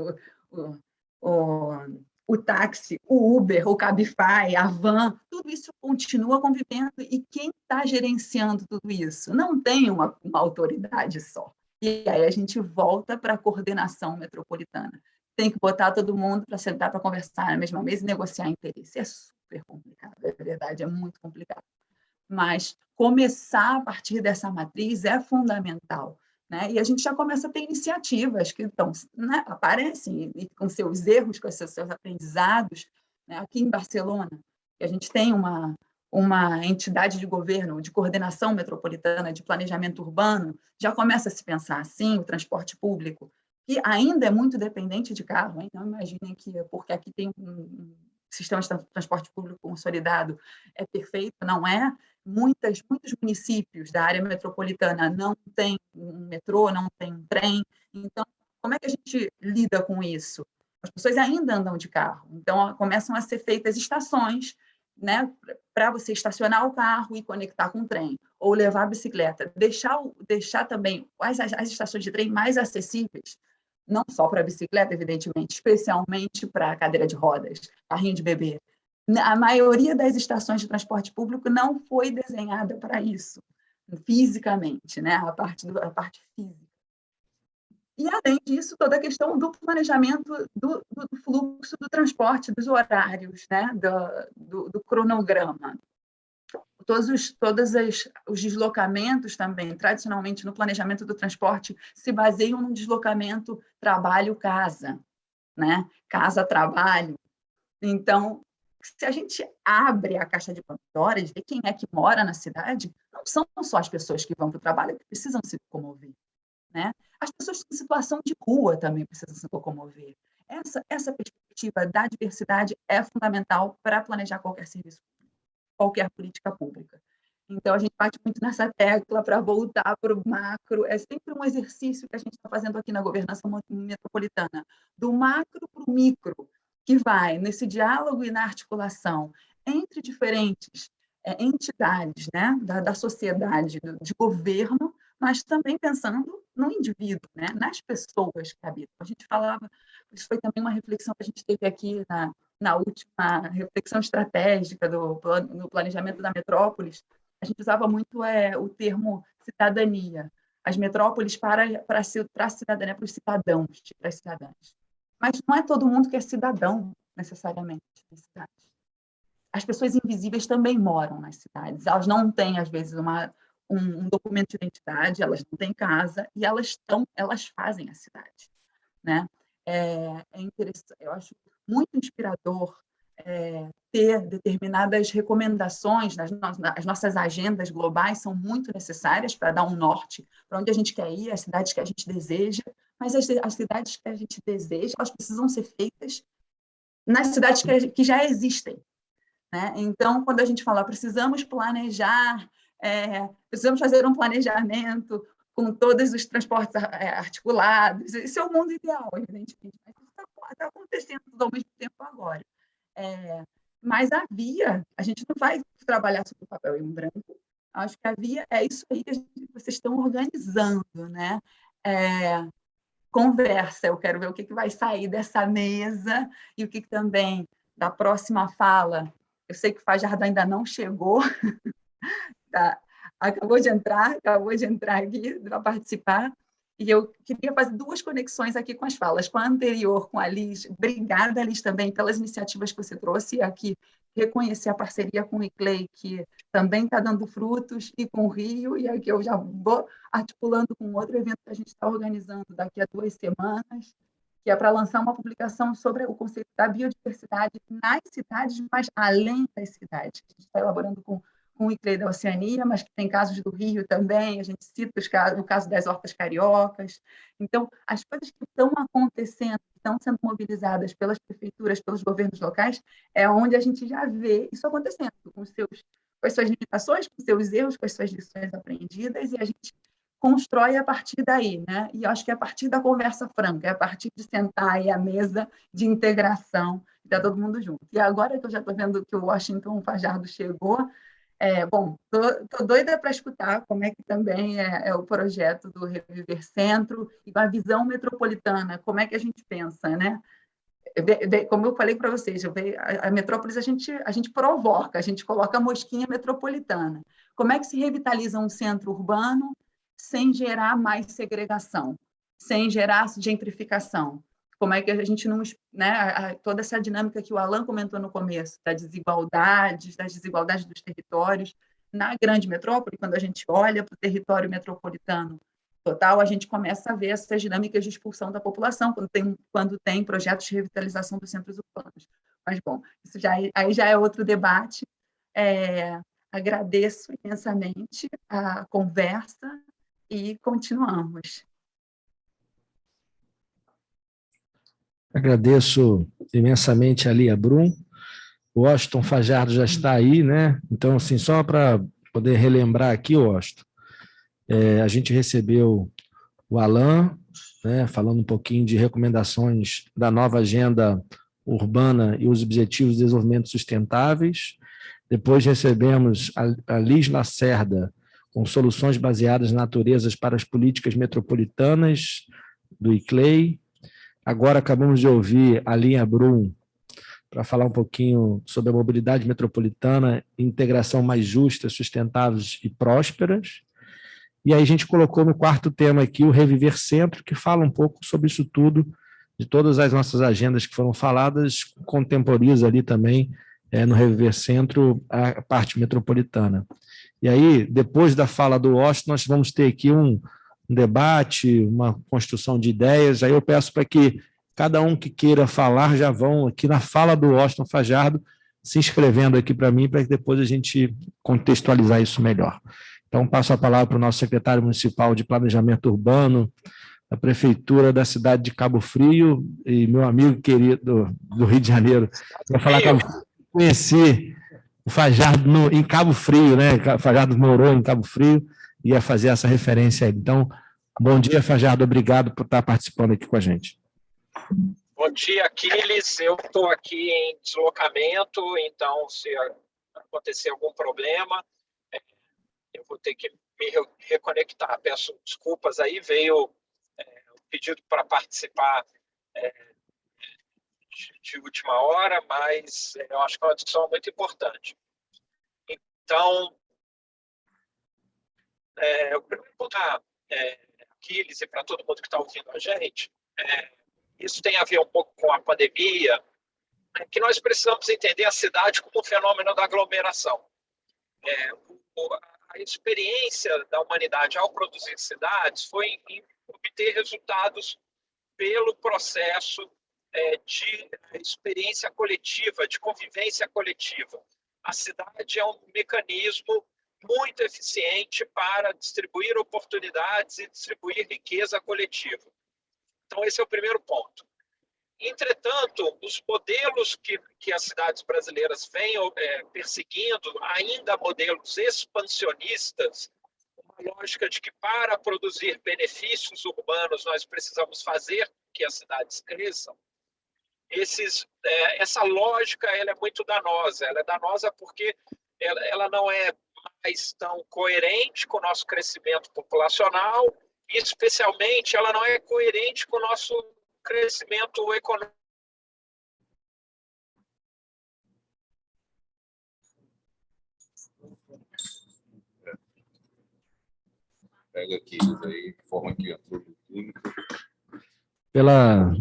o táxi, o Uber, o Cabify, a van, tudo isso continua convivendo, e quem está gerenciando tudo isso? Não tem uma autoridade só. E aí a gente volta para a coordenação metropolitana. Tem que botar todo mundo para sentar para conversar na mesma mesa e negociar interesse. É super complicado, é verdade, é muito complicado. Mas começar a partir dessa matriz é fundamental, né? E a gente já começa a ter iniciativas que aparecem e com seus erros, com seus aprendizados, né? Aqui em Barcelona, a gente tem uma entidade de governo, de coordenação metropolitana, de planejamento urbano, já começa a se pensar assim, o transporte público, que ainda é muito dependente de carro, hein? Não imaginem que, porque aqui tem um sistema de transporte público consolidado, é perfeito, não é? Muitos municípios da área metropolitana não têm um metrô, não têm um trem. Então, como é que a gente lida com isso? As pessoas ainda andam de carro, então começam a ser feitas estações né, para você estacionar o carro e conectar com o trem, ou levar a bicicleta, deixar também as estações de trem mais acessíveis, não só para a bicicleta, evidentemente, especialmente para a cadeira de rodas, carrinho de bebê. A maioria das estações de transporte público não foi desenhada para isso, fisicamente, né, a parte física. E, além disso, toda a questão do planejamento do fluxo do transporte, dos horários, né? do cronograma. Todos os deslocamentos também, tradicionalmente, no planejamento do transporte, se baseiam no deslocamento trabalho-casa, né? Casa-trabalho. Então, se a gente abre a caixa de Pandora e vê quem é que mora na cidade, não são só as pessoas que vão para o trabalho que precisam se locomover, né? As pessoas em situação de rua também precisam se locomover. Essa perspectiva da diversidade é fundamental para planejar qualquer serviço público, qualquer política pública. Então, a gente bate muito nessa tecla para voltar para o macro. É sempre um exercício que a gente está fazendo aqui na governança metropolitana, do macro para o micro, que vai nesse diálogo e na articulação entre diferentes entidades, né, da sociedade, de governo, mas também pensando no indivíduo, né, nas pessoas que habitam. A gente falava, isso foi também uma reflexão que a gente teve aqui na última reflexão estratégica no planejamento da metrópolis. A gente usava muito o termo cidadania, as metrópoles para a cidadania, para os cidadãos, para as cidadãs. Mas não é todo mundo que é cidadão, necessariamente, nas cidades. As pessoas invisíveis também moram nas cidades. Elas não têm, às vezes, um documento de identidade, elas não têm casa, e elas fazem a cidade, né? É interessante, eu acho muito inspirador ter determinadas recomendações, as nossas agendas globais são muito necessárias para dar um norte para onde a gente quer ir, as cidades que a gente deseja, mas as cidades que a gente deseja, elas precisam ser feitas nas cidades que já existem, né? Então, quando a gente fala, precisamos planejar, precisamos fazer um planejamento com todos os transportes articulados, esse é o mundo ideal, evidentemente, mas isso está acontecendo tudo ao mesmo tempo agora. Mas a via, a gente não vai trabalhar sobre o papel em branco, acho que a via é isso aí que vocês estão organizando, né? Conversa, eu quero ver o que vai sair dessa mesa e o que também da próxima fala. Eu sei que o Fajardo ainda não chegou, tá? Acabou de entrar aqui para participar, e eu queria fazer duas conexões aqui com as falas, com a anterior, com a Liz. Obrigada, Liz, também pelas iniciativas que você trouxe aqui, reconhecer a parceria com o ICLEI, que também está dando frutos, e com o Rio, e aqui eu já vou articulando com outro evento que a gente está organizando daqui a 2 semanas, que é para lançar uma publicação sobre o conceito da biodiversidade nas cidades, mas além das cidades. A gente está elaborando com o ICLEI da Oceania, mas que tem casos do Rio também, a gente cita o caso das hortas cariocas. Então, as coisas que estão acontecendo, que estão sendo mobilizadas pelas prefeituras, pelos governos locais, é onde a gente já vê isso acontecendo, com as suas limitações, com os seus erros, com as suas lições aprendidas, e a gente constrói a partir daí, né? E eu acho que é a partir da conversa franca, é a partir de sentar aí à mesa de integração, está todo mundo junto. E agora que eu já estou vendo que o Washington Fajardo chegou, bom, estou doida para escutar como é que também é o projeto do Reviver Centro e a visão metropolitana, como é que a gente pensa, né? Como eu falei para vocês, a metrópolis a gente provoca, a gente coloca a mosquinha metropolitana. Como é que se revitaliza um centro urbano sem gerar mais segregação, sem gerar gentrificação? Como é que a gente não... Né, toda essa dinâmica que o Alan comentou no começo, das desigualdades dos territórios. Na grande metrópole, quando a gente olha para o território metropolitano total, a gente começa a ver essas dinâmicas de expulsão da população, quando tem projetos de revitalização dos centros urbanos. Mas, bom, isso aí já é outro debate. Agradeço imensamente a conversa e continuamos. Agradeço imensamente ali a Brum. O Washington Fajardo já está aí, né? Então, assim, só para poder relembrar aqui, Washington, a gente recebeu o Alan, né, falando um pouquinho de recomendações da nova agenda urbana e os objetivos de desenvolvimento sustentáveis. Depois recebemos a Liz Lacerda, com soluções baseadas na natureza para as políticas metropolitanas, do ICLEI. Agora acabamos de ouvir a Linha Brum, para falar um pouquinho sobre a mobilidade metropolitana, integração mais justa, sustentáveis e prósperas. E aí a gente colocou no quarto tema aqui o Reviver Centro, que fala um pouco sobre isso tudo, de todas as nossas agendas que foram faladas, contemporiza ali também, no Reviver Centro, a parte metropolitana. E aí, depois da fala do Washington, nós vamos ter aqui um debate, uma construção de ideias. Aí eu peço para que cada um que queira falar já vão aqui na fala do Washington Fajardo, se inscrevendo aqui para mim, para que depois a gente contextualizar isso melhor. Então, passo a palavra para o nosso secretário municipal de Planejamento Urbano, da Prefeitura da cidade de Cabo Frio, e meu amigo querido do Rio de Janeiro, para falar que eu conheci o Fajardo em Cabo Frio, né? O Fajardo morou em Cabo Frio, e ia fazer essa referência aí. Então, bom dia, Fajardo, obrigado por estar participando aqui com a gente. Bom dia, Aquiles. Eu estou aqui em deslocamento, então, se acontecer algum problema, eu vou ter que me reconectar. Peço desculpas aí, veio o pedido para participar de última hora, mas eu acho que é uma discussão muito importante. Então, o primeiro ponto, Aquiles, e para todo mundo que está ouvindo a gente, isso tem a ver um pouco com a pandemia, que nós precisamos entender a cidade como um fenômeno da aglomeração. A experiência da humanidade ao produzir cidades foi em obter resultados pelo processo de experiência coletiva, de convivência coletiva. A cidade é um mecanismo muito eficiente para distribuir oportunidades e distribuir riqueza coletiva. Então, esse é o primeiro ponto. Entretanto, os modelos que as cidades brasileiras vêm perseguindo, ainda modelos expansionistas, uma lógica de que para produzir benefícios urbanos nós precisamos fazer que as cidades cresçam, essa lógica ela é muito danosa. Ela é danosa porque ela não é mais tão coerente com o nosso crescimento populacional e, especialmente, ela não é coerente com o nosso crescimento econômico. Pega aqui, aí, forma que entrou no túnel. Pela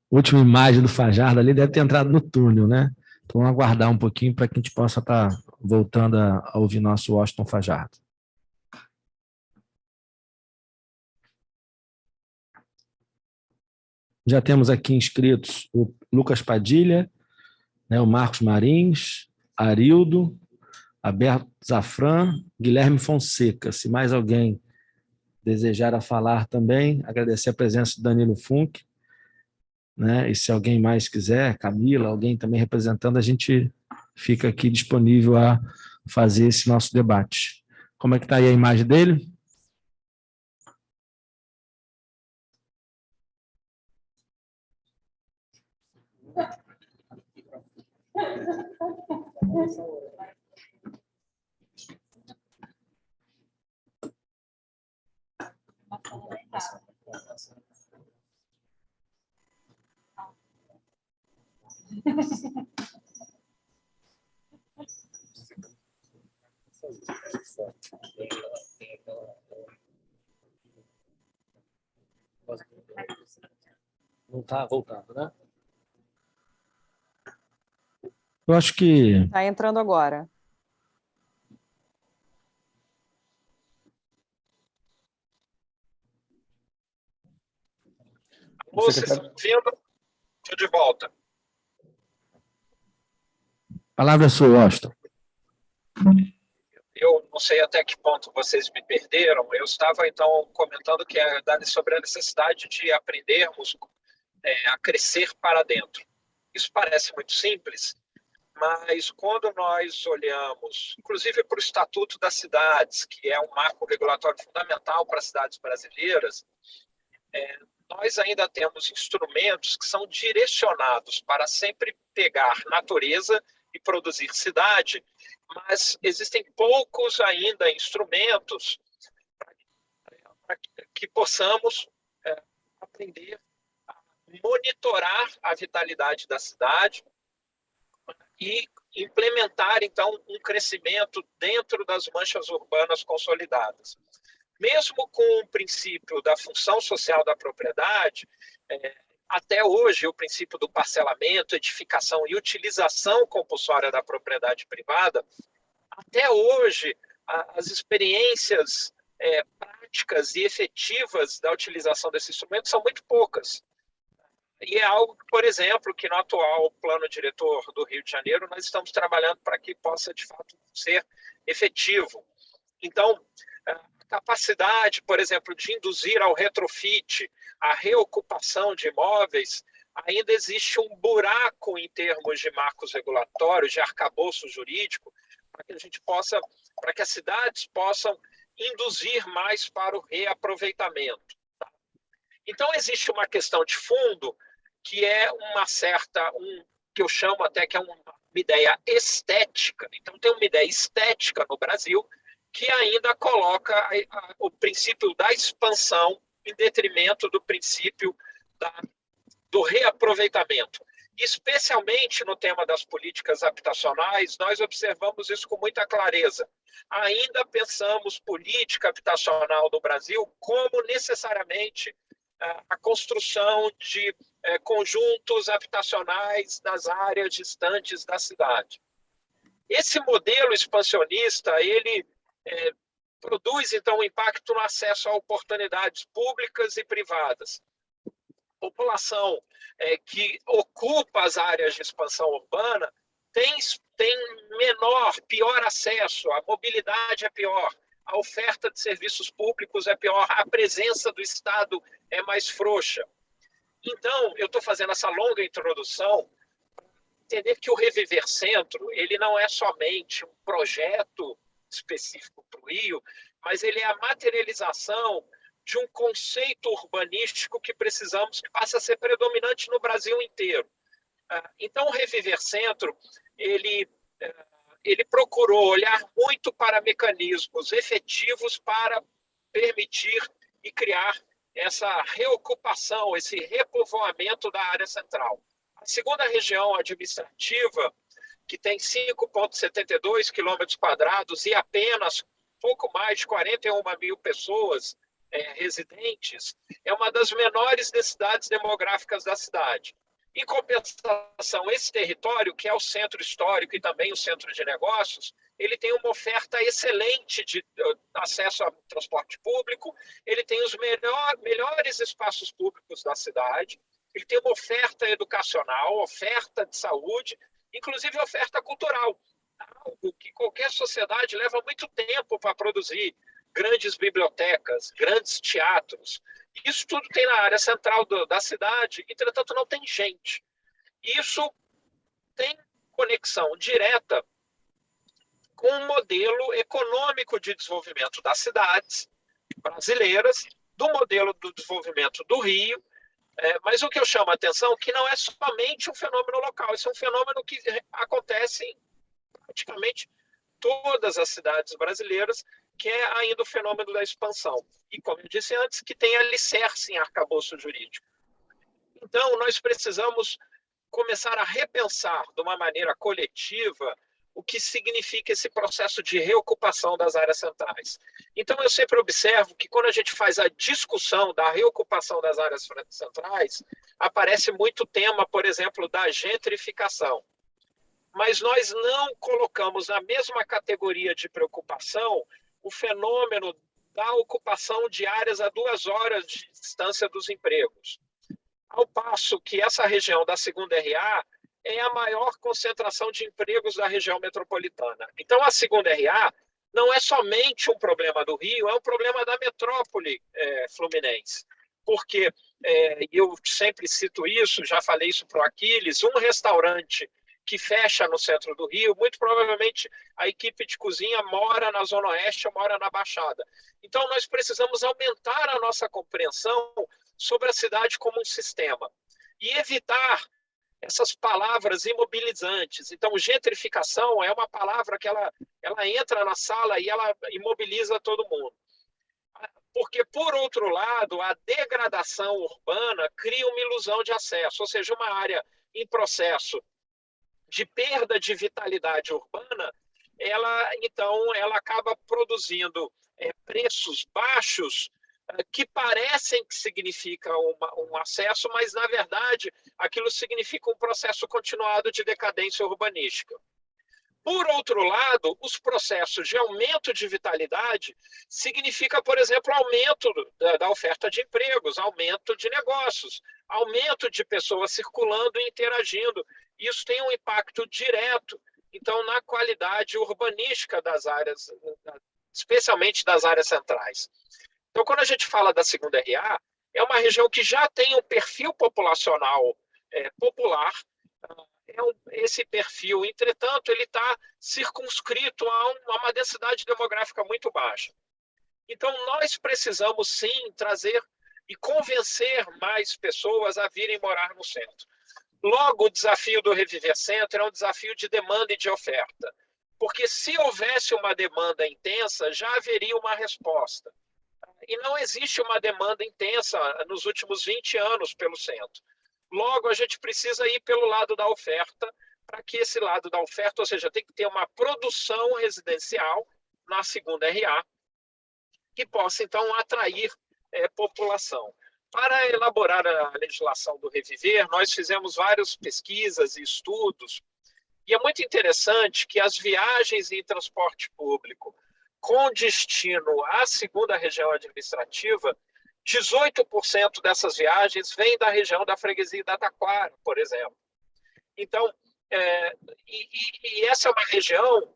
última imagem do Fajardo ali, deve ter entrado no túnel, né? Então, vamos aguardar um pouquinho para que a gente possa estar voltando a ouvir nosso Washington Fajardo. Já temos aqui inscritos o Lucas Padilha, né, o Marcos Marins, Arildo, Alberto Zafran, Guilherme Fonseca. Se mais alguém desejar falar também, agradecer a presença do Danilo Funk, né? E se alguém mais quiser, Camila, alguém também representando, a gente fica aqui disponível a fazer esse nosso debate. Como é que está aí a imagem dele? Não está voltando, né? Eu acho que... Está entrando agora. Vocês estão ouvindo? Estou de volta. A palavra é sua, Washington. Eu não sei até que ponto vocês me perderam. Eu estava, então, comentando que sobre a necessidade de aprendermos a crescer para dentro. Isso parece muito simples, mas quando nós olhamos, inclusive para o Estatuto das Cidades, que é um marco regulatório fundamental para as cidades brasileiras, nós ainda temos instrumentos que são direcionados para sempre pegar natureza e produzir cidade, mas existem poucos ainda instrumentos para que possamos aprender a monitorar a vitalidade da cidade e implementar, então, um crescimento dentro das manchas urbanas consolidadas. Mesmo com o princípio da função social da propriedade, até hoje o princípio do parcelamento, edificação e utilização compulsória da propriedade privada, até hoje as experiências práticas e efetivas da utilização desse instrumento são muito poucas. E é algo, por exemplo, que no atual plano diretor do Rio de Janeiro nós estamos trabalhando para que possa, de fato, ser efetivo. Então, a capacidade, por exemplo, de induzir ao retrofit, a reocupação de imóveis, ainda existe um buraco em termos de marcos regulatórios, de arcabouço jurídico, para que a gente possa, para que as cidades possam induzir mais para o reaproveitamento. Tá? Então, existe uma questão de fundo que é que eu chamo até que é uma ideia estética. Então, tem uma ideia estética no Brasil que ainda coloca o princípio da expansão em detrimento do princípio do reaproveitamento. Especialmente no tema das políticas habitacionais, nós observamos isso com muita clareza. Ainda pensamos política habitacional no Brasil como necessariamente a construção de conjuntos habitacionais nas áreas distantes da cidade. Esse modelo expansionista, ele produz, então, um impacto no acesso a oportunidades públicas e privadas. População que ocupa as áreas de expansão urbana tem pior acesso, a mobilidade é pior, a oferta de serviços públicos é pior, a presença do Estado é mais frouxa. Então, eu estou fazendo essa longa introdução para entender que o Reviver Centro ele não é somente um projeto específico para o Rio, mas ele é a materialização de um conceito urbanístico que precisamos que passe a ser predominante no Brasil inteiro. Então, o Reviver Centro ele procurou olhar muito para mecanismos efetivos para permitir e criar essa reocupação, esse repovoamento da área central. A segunda região administrativa, que tem 5,72 km² e apenas pouco mais de 41 mil pessoas residentes, é uma das menores densidades demográficas da cidade. Em compensação, esse território, que é o centro histórico e também o centro de negócios, ele tem uma oferta excelente de acesso ao transporte público, ele tem os melhores espaços públicos da cidade, ele tem uma oferta educacional, oferta de saúde, inclusive oferta cultural, algo que qualquer sociedade leva muito tempo para produzir, grandes bibliotecas, grandes teatros. Isso tudo tem na área central da cidade, entretanto não tem gente. Isso tem conexão direta com o modelo econômico de desenvolvimento das cidades brasileiras, do modelo do desenvolvimento do Rio, mas o que eu chamo a atenção é que não é somente um fenômeno local, isso é um fenômeno que acontece em praticamente todas as cidades brasileiras, que é ainda o fenômeno da expansão. E, como eu disse antes, que tem alicerce em arcabouço jurídico. Então, nós precisamos começar a repensar de uma maneira coletiva o que significa esse processo de reocupação das áreas centrais. Então, eu sempre observo que quando a gente faz a discussão da reocupação das áreas centrais, aparece muito tema, por exemplo, da gentrificação. Mas nós não colocamos na mesma categoria de preocupação o fenômeno da ocupação de áreas a 2 horas de distância dos empregos. Ao passo que essa região da segunda RA é a maior concentração de empregos da região metropolitana. Então, a segunda RA não é somente um problema do Rio, é um problema da metrópole fluminense. Porque, eu sempre cito isso, já falei isso para o Aquiles, um restaurante que fecha no centro do Rio, muito provavelmente a equipe de cozinha mora na Zona Oeste ou mora na Baixada. Então, nós precisamos aumentar a nossa compreensão sobre a cidade como um sistema e evitar essas palavras imobilizantes. Então, gentrificação é uma palavra que ela entra na sala e ela imobiliza todo mundo. Porque, por outro lado, a degradação urbana cria uma ilusão de acesso, ou seja, uma área em processo de perda de vitalidade urbana, ela acaba produzindo preços baixos que parecem que significa um acesso, mas, na verdade, aquilo significa um processo continuado de decadência urbanística. Por outro lado, os processos de aumento de vitalidade significa, por exemplo, aumento da oferta de empregos, aumento de negócios, aumento de pessoas circulando e interagindo. Isso tem um impacto direto, então, na qualidade urbanística das áreas, especialmente das áreas centrais. Então, quando a gente fala da segunda RA, é uma região que já tem um perfil populacional popular. Esse perfil, entretanto, ele está circunscrito a uma densidade demográfica muito baixa. Então, nós precisamos, sim, trazer e convencer mais pessoas a virem morar no centro. Logo, o desafio do Reviver Centro é um desafio de demanda e de oferta, porque se houvesse uma demanda intensa, já haveria uma resposta. E não existe uma demanda intensa nos últimos 20 anos pelo centro. Logo, a gente precisa ir pelo lado da oferta, para que esse lado da oferta, ou seja, tem que ter uma produção residencial na segunda RA, que possa, então, atrair população. Para elaborar a legislação do Reviver, nós fizemos várias pesquisas e estudos, e é muito interessante que as viagens em transporte público com destino à segunda região administrativa, 18% dessas viagens vêm da região da freguesia da Taquara, por exemplo. Então, essa é uma região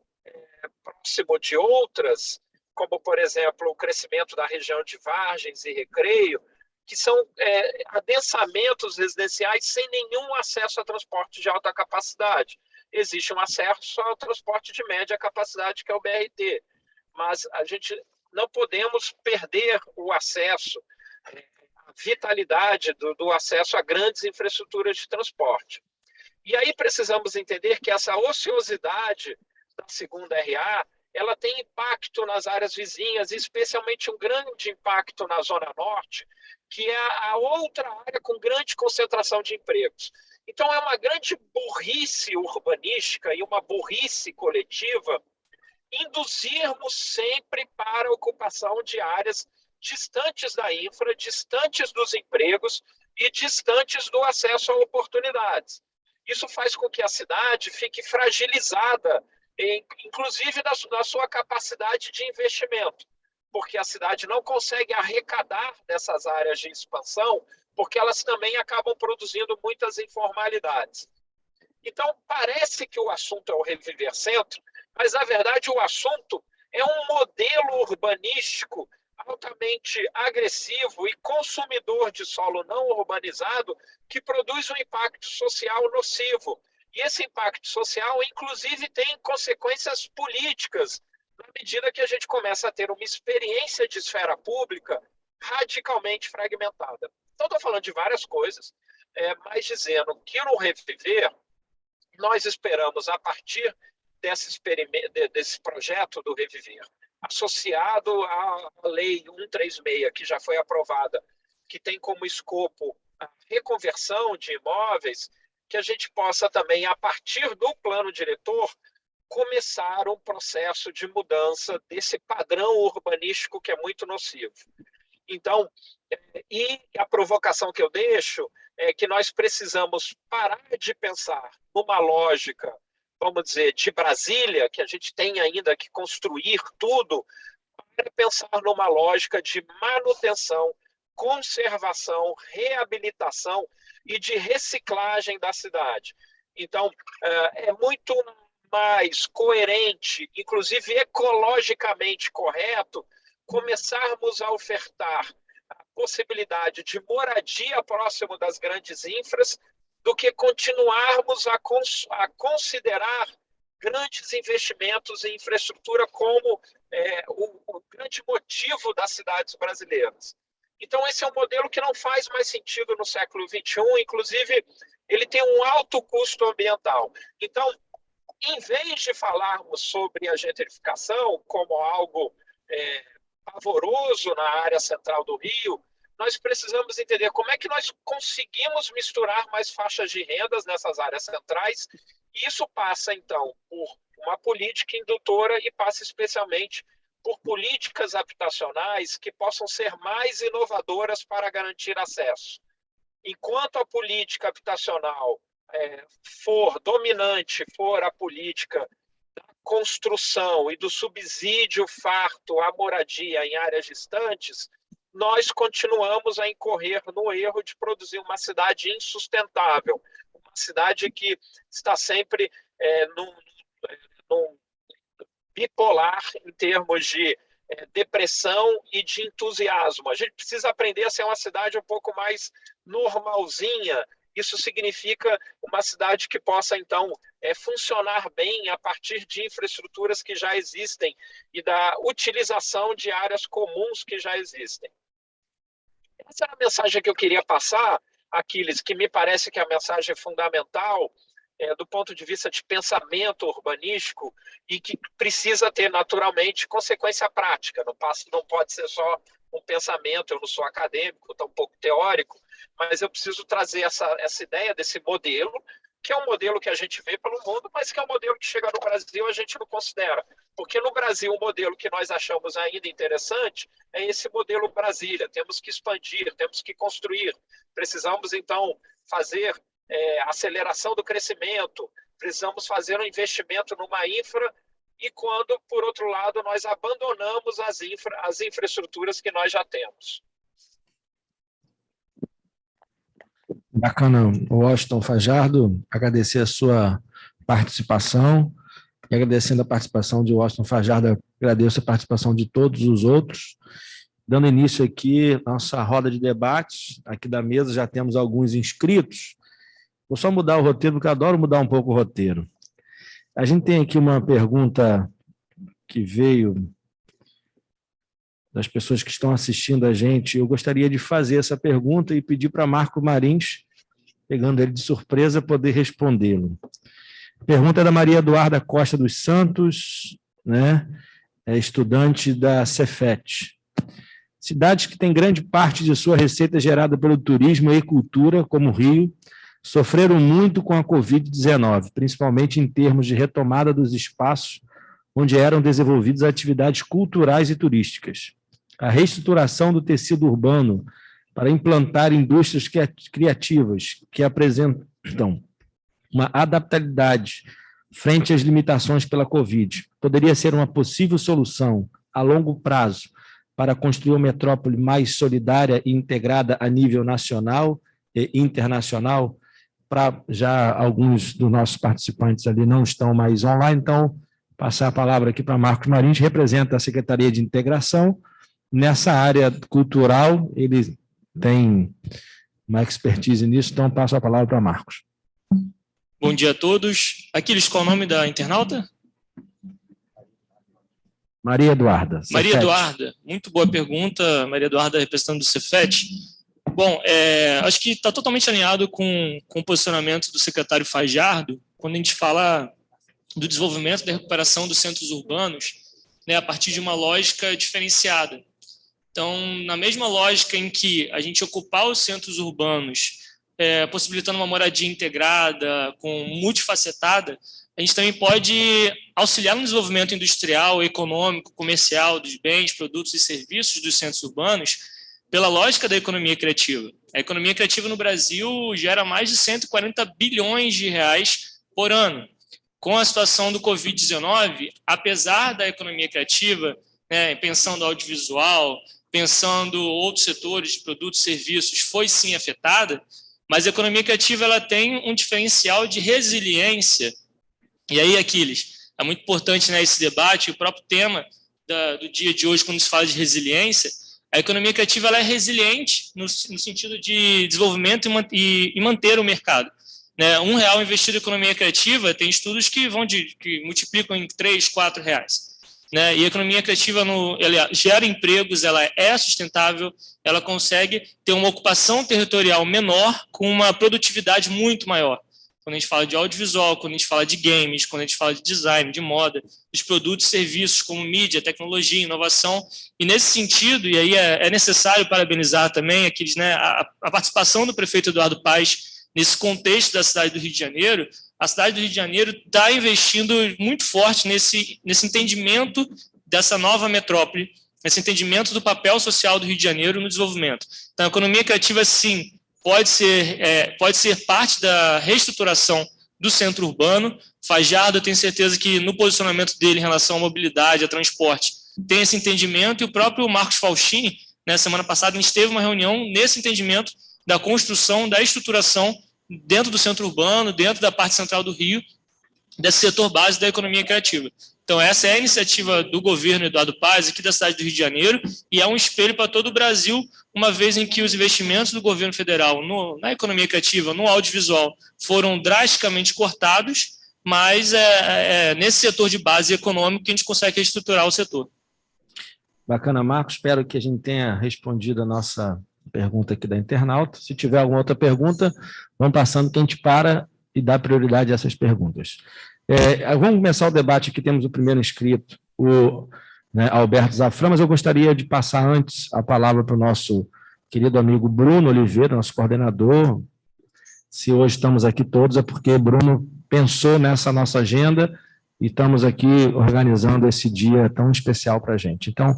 próximo de outras, como, por exemplo, o crescimento da região de Vargens e Recreio, que são adensamentos residenciais sem nenhum acesso a transporte de alta capacidade. Existe um acesso ao transporte de média capacidade, que é o BRT, mas a gente não podemos perder o acesso, a vitalidade do acesso a grandes infraestruturas de transporte. E aí precisamos entender que essa ociosidade da segunda RA, ela tem impacto nas áreas vizinhas, especialmente um grande impacto na Zona Norte, que é a outra área com grande concentração de empregos. Então, é uma grande burrice urbanística e uma burrice coletiva induzirmos sempre para a ocupação de áreas distantes da infra, distantes dos empregos e distantes do acesso a oportunidades. Isso faz com que a cidade fique fragilizada, inclusive na sua capacidade de investimento, porque a cidade não consegue arrecadar dessas áreas de expansão, porque elas também acabam produzindo muitas informalidades. Então, parece que o assunto é o Reviver Centro, mas, na verdade, o assunto é um modelo urbanístico altamente agressivo e consumidor de solo não urbanizado que produz um impacto social nocivo. E esse impacto social, inclusive, tem consequências políticas, na medida que a gente começa a ter uma experiência de esfera pública radicalmente fragmentada. Então, estou falando de várias coisas, mas dizendo que no Reviver, nós esperamos, a partir desse projeto do Reviver, associado à Lei 136, que já foi aprovada, que tem como escopo a reconversão de imóveis, que a gente possa também, a partir do plano diretor, começar um processo de mudança desse padrão urbanístico que é muito nocivo. Então, e a provocação que eu deixo é que nós precisamos parar de pensar numa lógica, vamos dizer, de Brasília, que a gente tem ainda que construir tudo, para pensar numa lógica de manutenção, conservação, reabilitação e de reciclagem da cidade. Então, é muito mais coerente, inclusive ecologicamente correto, começarmos a ofertar a possibilidade de moradia próximo das grandes infras do que continuarmos a considerar grandes investimentos em infraestrutura como o grande motivo das cidades brasileiras. Então, esse é um modelo que não faz mais sentido no século XXI, inclusive ele tem um alto custo ambiental. Então, em vez de falarmos sobre a gentrificação como algo pavoroso na área central do Rio, nós precisamos entender como é que nós conseguimos misturar mais faixas de rendas nessas áreas centrais, e isso passa, então, por uma política indutora e passa especialmente por políticas habitacionais que possam ser mais inovadoras para garantir acesso. Enquanto a política habitacional for dominante, for a política da construção e do subsídio farto à moradia em áreas distantes, nós continuamos a incorrer no erro de produzir uma cidade insustentável, uma cidade que está sempre num bipolar em termos de depressão e de entusiasmo. A gente precisa aprender a ser uma cidade um pouco mais normalzinha. Isso significa uma cidade que possa, então, funcionar bem a partir de infraestruturas que já existem e da utilização de áreas comuns que já existem. Essa é a mensagem que eu queria passar, Aquiles, que me parece que é a mensagem fundamental do ponto de vista de pensamento urbanístico e que precisa ter, naturalmente, consequência prática. Não pode ser só um pensamento, eu não sou acadêmico, estou um pouco teórico, mas eu preciso trazer essa ideia desse modelo, que é um modelo que a gente vê pelo mundo, mas que é um modelo que chega no Brasil e a gente não considera. Porque no Brasil, o modelo que nós achamos ainda interessante é esse modelo Brasília. Temos que expandir, temos que construir. Precisamos, então, fazer aceleração do crescimento, precisamos fazer um investimento numa infra, e quando, por outro lado, nós abandonamos as infraestruturas que nós já temos. Bacana, Washington Fajardo, agradecer a sua participação, e agradecendo a participação de Washington Fajardo, agradeço a participação de todos os outros. Dando início aqui à nossa roda de debates, aqui da mesa já temos alguns inscritos. Vou só mudar o roteiro, porque eu adoro mudar um pouco o roteiro. A gente tem aqui uma pergunta que veio das pessoas que estão assistindo a gente. Eu gostaria de fazer essa pergunta e pedir para Marco Marins, pegando ele de surpresa, poder respondê-lo. A pergunta é da Maria Eduarda Costa dos Santos, né? É estudante da Cefet. Cidades que têm grande parte de sua receita gerada pelo turismo e cultura, como o Rio, sofreram muito com a Covid-19, principalmente em termos de retomada dos espaços onde eram desenvolvidas atividades culturais e turísticas. A reestruturação do tecido urbano para implantar indústrias criativas que apresentam uma adaptabilidade frente às limitações pela Covid poderia ser uma possível solução a longo prazo para construir uma metrópole mais solidária e integrada a nível nacional e internacional. Já alguns dos nossos participantes ali não estão mais online, então passar a palavra aqui para Marcos Marins, que representa a Secretaria de Integração. Nessa área cultural, ele tem uma expertise nisso, então passo a palavra para Marcos. Bom dia a todos. Aquiles, qual é o nome da internauta? Maria Eduarda. Maria Eduarda, muito boa pergunta. Maria Eduarda, representando o Cefet. Bom, acho que está totalmente alinhado com o posicionamento do secretário Fajardo, quando a gente fala do desenvolvimento da recuperação dos centros urbanos, né, a partir de uma lógica diferenciada. Então, na mesma lógica em que a gente ocupar os centros urbanos, possibilitando uma moradia integrada, multifacetada, a gente também pode auxiliar no desenvolvimento industrial, econômico, comercial dos bens, produtos e serviços dos centros urbanos, pela lógica da economia criativa. A economia criativa no Brasil gera mais de 140 bilhões de reais por ano. Com a situação do Covid-19, apesar da economia criativa, né, pensando audiovisual, pensando outros setores de produtos e serviços, foi sim afetada, mas a economia criativa ela tem um diferencial de resiliência. E aí, Aquiles, é muito importante, né, esse debate, o próprio tema do dia de hoje, quando se fala de resiliência. A economia criativa ela é resiliente no sentido de desenvolvimento e manter o mercado. Né? R$1 investido em economia criativa, tem estudos que multiplicam em 3, 4 reais. né? E a economia criativa ela gera empregos, ela é sustentável, ela consegue ter uma ocupação territorial menor com uma produtividade muito maior. Quando a gente fala de audiovisual, quando a gente fala de games, quando a gente fala de design, de moda, dos produtos e serviços como mídia, tecnologia, inovação. E nesse sentido, e aí é necessário parabenizar também aqueles, né, a participação do prefeito Eduardo Paes nesse contexto da cidade do Rio de Janeiro. A cidade do Rio de Janeiro está investindo muito forte nesse entendimento dessa nova metrópole, nesse entendimento do papel social do Rio de Janeiro no desenvolvimento. Então, a economia criativa, sim, pode ser parte da reestruturação do centro urbano. Fajardo, eu tenho certeza que no posicionamento dele em relação à mobilidade, a transporte, tem esse entendimento, e o próprio Marcos Faustini, na semana passada, a gente teve uma reunião nesse entendimento da construção, da estruturação dentro do centro urbano, dentro da parte central do Rio, desse setor base da economia criativa. Então, essa é a iniciativa do governo Eduardo Paes, aqui da cidade do Rio de Janeiro, e é um espelho para todo o Brasil, uma vez em que os investimentos do governo federal na economia criativa, no audiovisual, foram drasticamente cortados, mas nesse setor de base econômico que a gente consegue reestruturar o setor. Bacana, Marcos. Espero que a gente tenha respondido a nossa pergunta aqui da internauta. Se tiver alguma outra pergunta, vamos passando que a gente para e dá prioridade a essas perguntas. Vamos começar o debate aqui. Temos o primeiro inscrito, o Alberto Zafran, mas eu gostaria de passar antes a palavra para o nosso querido amigo Bruno Oliveira, nosso coordenador. Se hoje estamos aqui todos é porque Bruno pensou nessa nossa agenda e estamos aqui organizando esse dia tão especial para a gente. Então,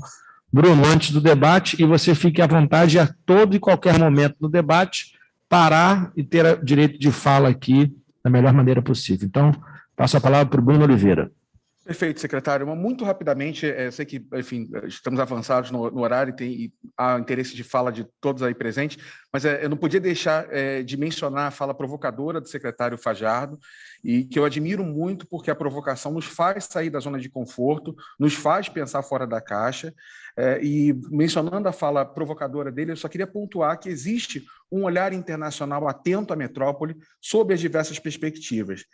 Bruno, antes do debate, e você fique à vontade a todo e qualquer momento do debate, parar e ter direito de fala aqui da melhor maneira possível. Então, passo a palavra para o Bruno Oliveira. Perfeito, secretário. Muito rapidamente, sei que, enfim, estamos avançados no horário e há interesse de fala de todos aí presentes, mas eu não podia deixar de mencionar a fala provocadora do secretário Fajardo, e que eu admiro muito porque a provocação nos faz sair da zona de conforto, nos faz pensar fora da caixa. E mencionando a fala provocadora dele, eu só queria pontuar que existe um olhar internacional atento à metrópole sob as diversas perspectivas.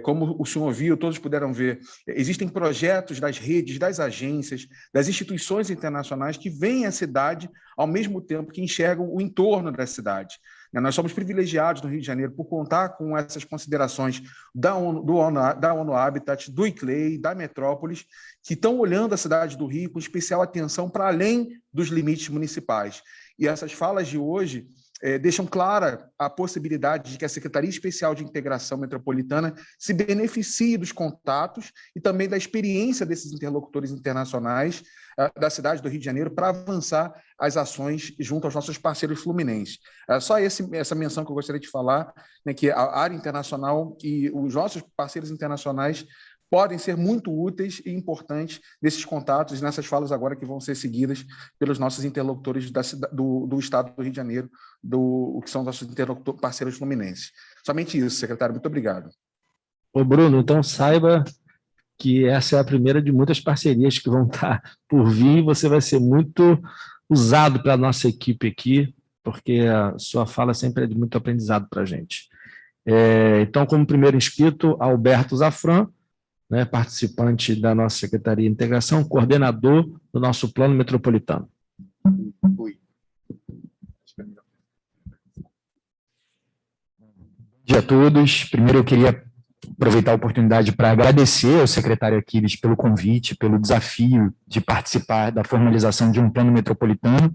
Como o senhor viu, todos puderam ver, existem projetos das redes, das agências, das instituições internacionais que veem a cidade ao mesmo tempo que enxergam o entorno da cidade. Nós somos privilegiados no Rio de Janeiro por contar com essas considerações da ONU Habitat, do ICLEI, da Metrópolis, que estão olhando a cidade do Rio com especial atenção para além dos limites municipais. E essas falas de hoje deixam clara a possibilidade de que a Secretaria Especial de Integração Metropolitana se beneficie dos contatos e também da experiência desses interlocutores internacionais da cidade do Rio de Janeiro para avançar as ações junto aos nossos parceiros fluminenses. Só essa menção que eu gostaria de falar, né, que a área internacional e os nossos parceiros internacionais podem ser muito úteis e importantes nesses contatos e nessas falas agora que vão ser seguidas pelos nossos interlocutores do Estado do Rio de Janeiro, que são nossos interlocutores parceiros fluminenses. Somente isso, secretário. Muito obrigado. Ô Bruno, então saiba que essa é a primeira de muitas parcerias que vão estar por vir, e você vai ser muito usado pela nossa equipe aqui, porque a sua fala sempre é de muito aprendizado para a gente. Então, como primeiro inscrito, Alberto Zafran, né, participante da nossa Secretaria de Integração, coordenador do nosso Plano Metropolitano. Bom dia a todos. Primeiro eu queria aproveitar a oportunidade para agradecer ao secretário Aquiles pelo convite, pelo desafio de participar da formalização de um plano metropolitano,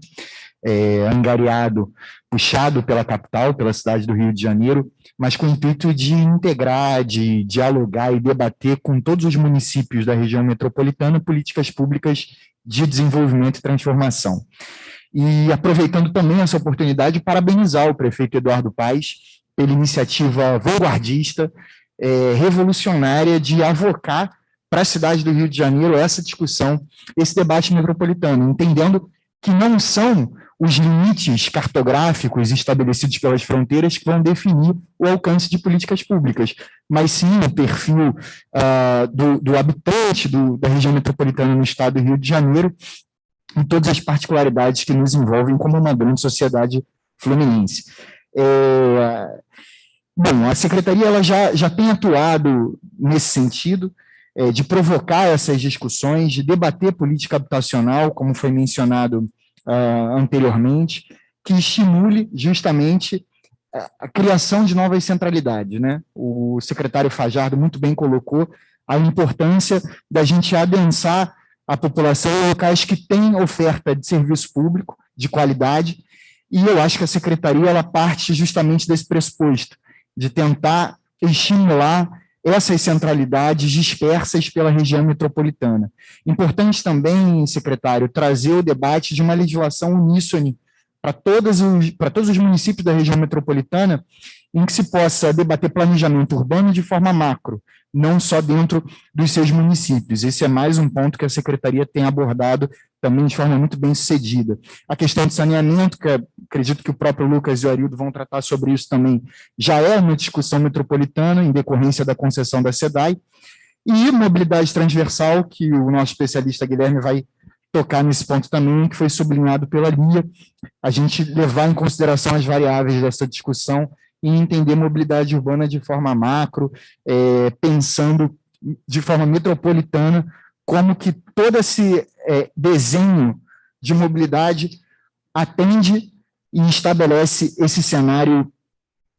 angariado, puxado pela capital, pela cidade do Rio de Janeiro, mas com o intuito de integrar, de dialogar e debater com todos os municípios da região metropolitana políticas públicas de desenvolvimento e transformação. E aproveitando também essa oportunidade, parabenizar o prefeito Eduardo Paes pela iniciativa vanguardista, revolucionária de avocar para a cidade do Rio de Janeiro essa discussão, esse debate metropolitano, entendendo que não são os limites cartográficos estabelecidos pelas fronteiras que vão definir o alcance de políticas públicas, mas sim o perfil do habitante da região metropolitana no estado do Rio de Janeiro e todas as particularidades que nos envolvem como uma grande sociedade fluminense. Bom, a Secretaria ela já tem atuado nesse sentido. de provocar essas discussões, de debater política habitacional, como foi mencionado anteriormente, que estimule justamente a criação de novas centralidades, né? O secretário Fajardo muito bem colocou a importância da gente adensar a população em locais que têm oferta de serviço público de qualidade, e eu acho que a secretaria ela parte justamente desse pressuposto, de tentar estimular essas centralidades dispersas pela região metropolitana. Importante também, secretário, trazer o debate de uma legislação uníssone para todos os municípios da região metropolitana, em que se possa debater planejamento urbano de forma macro, não só dentro dos seus municípios. Esse é mais um ponto que a secretaria tem abordado também de forma muito bem sucedida. A questão de saneamento, que acredito que o próprio Lucas e o Arildo vão tratar sobre isso também, já é uma discussão metropolitana, em decorrência da concessão da SEDAI, e mobilidade transversal, que o nosso especialista Guilherme vai tocar nesse ponto também, que foi sublinhado pela Lia, a gente levar em consideração as variáveis dessa discussão e entender mobilidade urbana de forma macro, pensando de forma metropolitana, como que todo esse desenho de mobilidade atende e estabelece esse cenário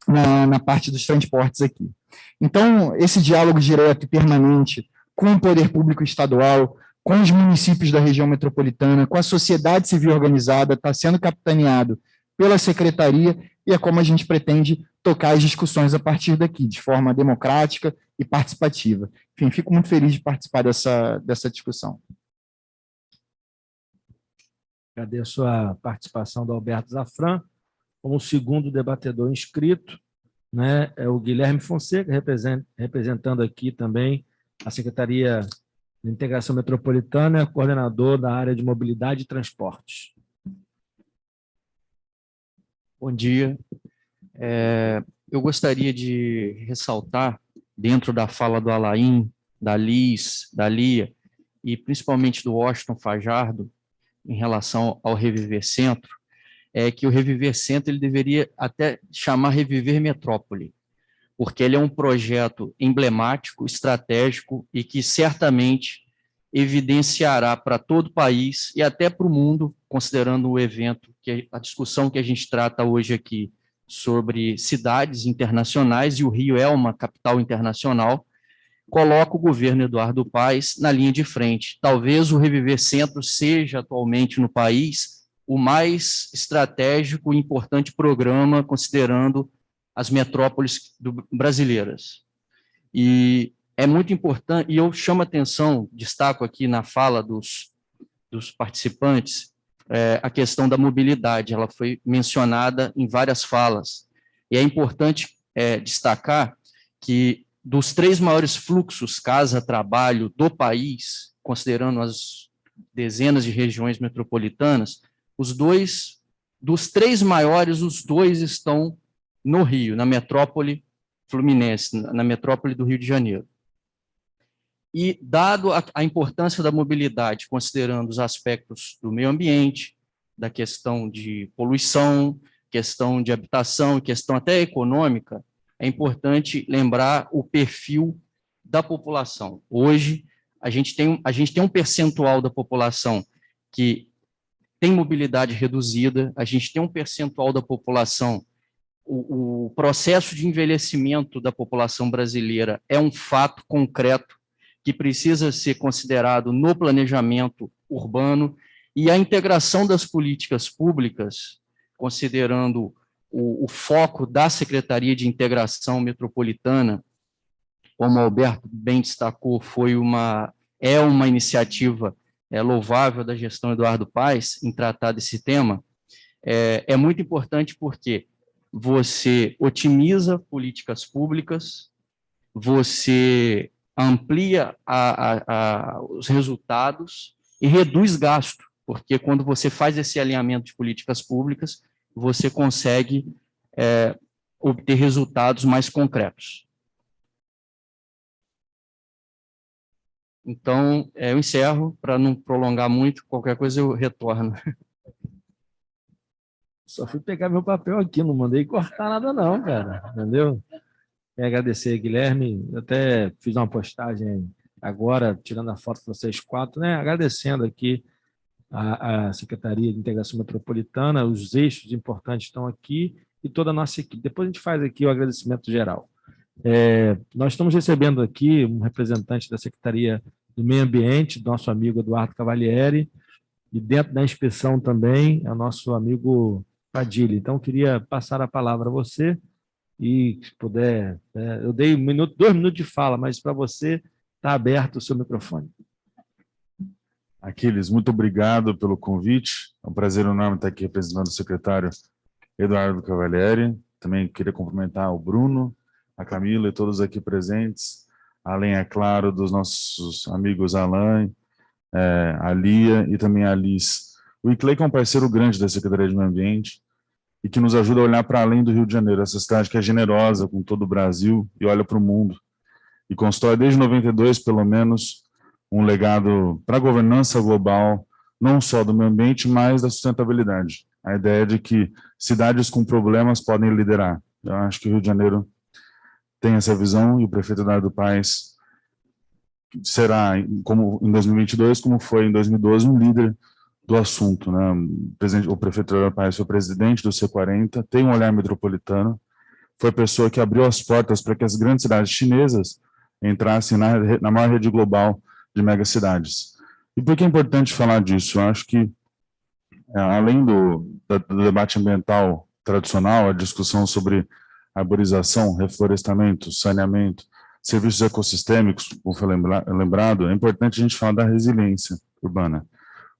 na parte dos transportes aqui. Então, esse diálogo direto e permanente com o poder público estadual, com os municípios da região metropolitana, com a sociedade civil organizada, está sendo capitaneado pela secretaria, e é como a gente pretende tocar as discussões a partir daqui, de forma democrática e participativa. Enfim, fico muito feliz de participar dessa discussão. Agradeço a participação do Alberto Zafran. Como segundo debatedor inscrito, né, é o Guilherme Fonseca, representando aqui também a Secretaria de Integração Metropolitana, coordenador da área de mobilidade e transportes. Bom dia. Eu gostaria de ressaltar, dentro da fala do Alain, da Liz, da Lia, e principalmente do Washington Fajardo, em relação ao Reviver Centro, que o Reviver Centro ele deveria até chamar Reviver Metrópole, porque ele é um projeto emblemático, estratégico, e que certamente evidenciará para todo o país e até para o mundo, considerando o evento, a discussão que a gente trata hoje aqui sobre cidades internacionais, e o Rio é uma capital internacional, coloca o governo Eduardo Paes na linha de frente. Talvez o Reviver Centro seja atualmente no país o mais estratégico e importante programa, considerando as metrópoles brasileiras. E é muito importante, e eu chamo a atenção, destaco aqui na fala dos participantes, a questão da mobilidade, ela foi mencionada em várias falas, e é importante destacar que dos 3 maiores fluxos casa-trabalho do país, considerando as dezenas de regiões metropolitanas, dos 3 maiores, os 2 estão no Rio, na metrópole fluminense, na metrópole do Rio de Janeiro. E, dado a importância da mobilidade, considerando os aspectos do meio ambiente, da questão de poluição, questão de habitação, questão até econômica, é importante lembrar o perfil da população. Hoje, a gente tem um percentual da população que tem mobilidade reduzida, a gente tem um percentual da população, o processo de envelhecimento da população brasileira é um fato concreto que precisa ser considerado no planejamento urbano, e a integração das políticas públicas, considerando o foco da Secretaria de Integração Metropolitana, como o Alberto bem destacou, é uma iniciativa louvável da gestão Eduardo Paes em tratar desse tema. É muito importante porque você otimiza políticas públicas, você amplia os resultados e reduz gasto, porque quando você faz esse alinhamento de políticas públicas, você consegue obter resultados mais concretos. Então, eu encerro, para não prolongar muito, qualquer coisa eu retorno. Só fui pegar meu papel aqui, não mandei cortar nada não, cara, entendeu? Quero agradecer, Guilherme, eu até fiz uma postagem agora, tirando a foto de vocês quatro, né, agradecendo aqui a Secretaria de Integração Metropolitana, os eixos importantes estão aqui e toda a nossa equipe. Depois a gente faz aqui o agradecimento geral. Nós estamos recebendo aqui um representante da Secretaria do Meio Ambiente, nosso amigo Eduardo Cavalieri, e dentro da inspeção também é o nosso amigo Padilha. Então, eu queria passar a palavra a você e, se puder, eu dei 2 minutos de fala, mas para você está aberto o seu microfone. Aquiles, muito obrigado pelo convite. É um prazer enorme estar aqui representando o secretário Eduardo Cavalieri. Também queria cumprimentar o Bruno, a Camila e todos aqui presentes, além, é claro, dos nossos amigos Alain, a Lia e também a Liz. O ICLEI é um parceiro grande da Secretaria de Meio Ambiente e que nos ajuda a olhar para além do Rio de Janeiro, essa cidade que é generosa com todo o Brasil e olha para o mundo. E constrói desde 92, pelo menos, um legado para a governança global, não só do meio ambiente, mas da sustentabilidade. A ideia de que cidades com problemas podem liderar. Eu acho que o Rio de Janeiro tem essa visão e o prefeito Eduardo Paes será, como em 2022, como foi em 2012, um líder do assunto, né? O prefeito Eduardo Paes foi presidente do C40, tem um olhar metropolitano, foi a pessoa que abriu as portas para que as grandes cidades chinesas entrassem na maior rede global de megacidades. E por que é importante falar disso? Eu acho que, além do debate ambiental tradicional, a discussão sobre arborização, reflorestamento, saneamento, serviços ecossistêmicos, como foi lembrado, é importante a gente falar da resiliência urbana.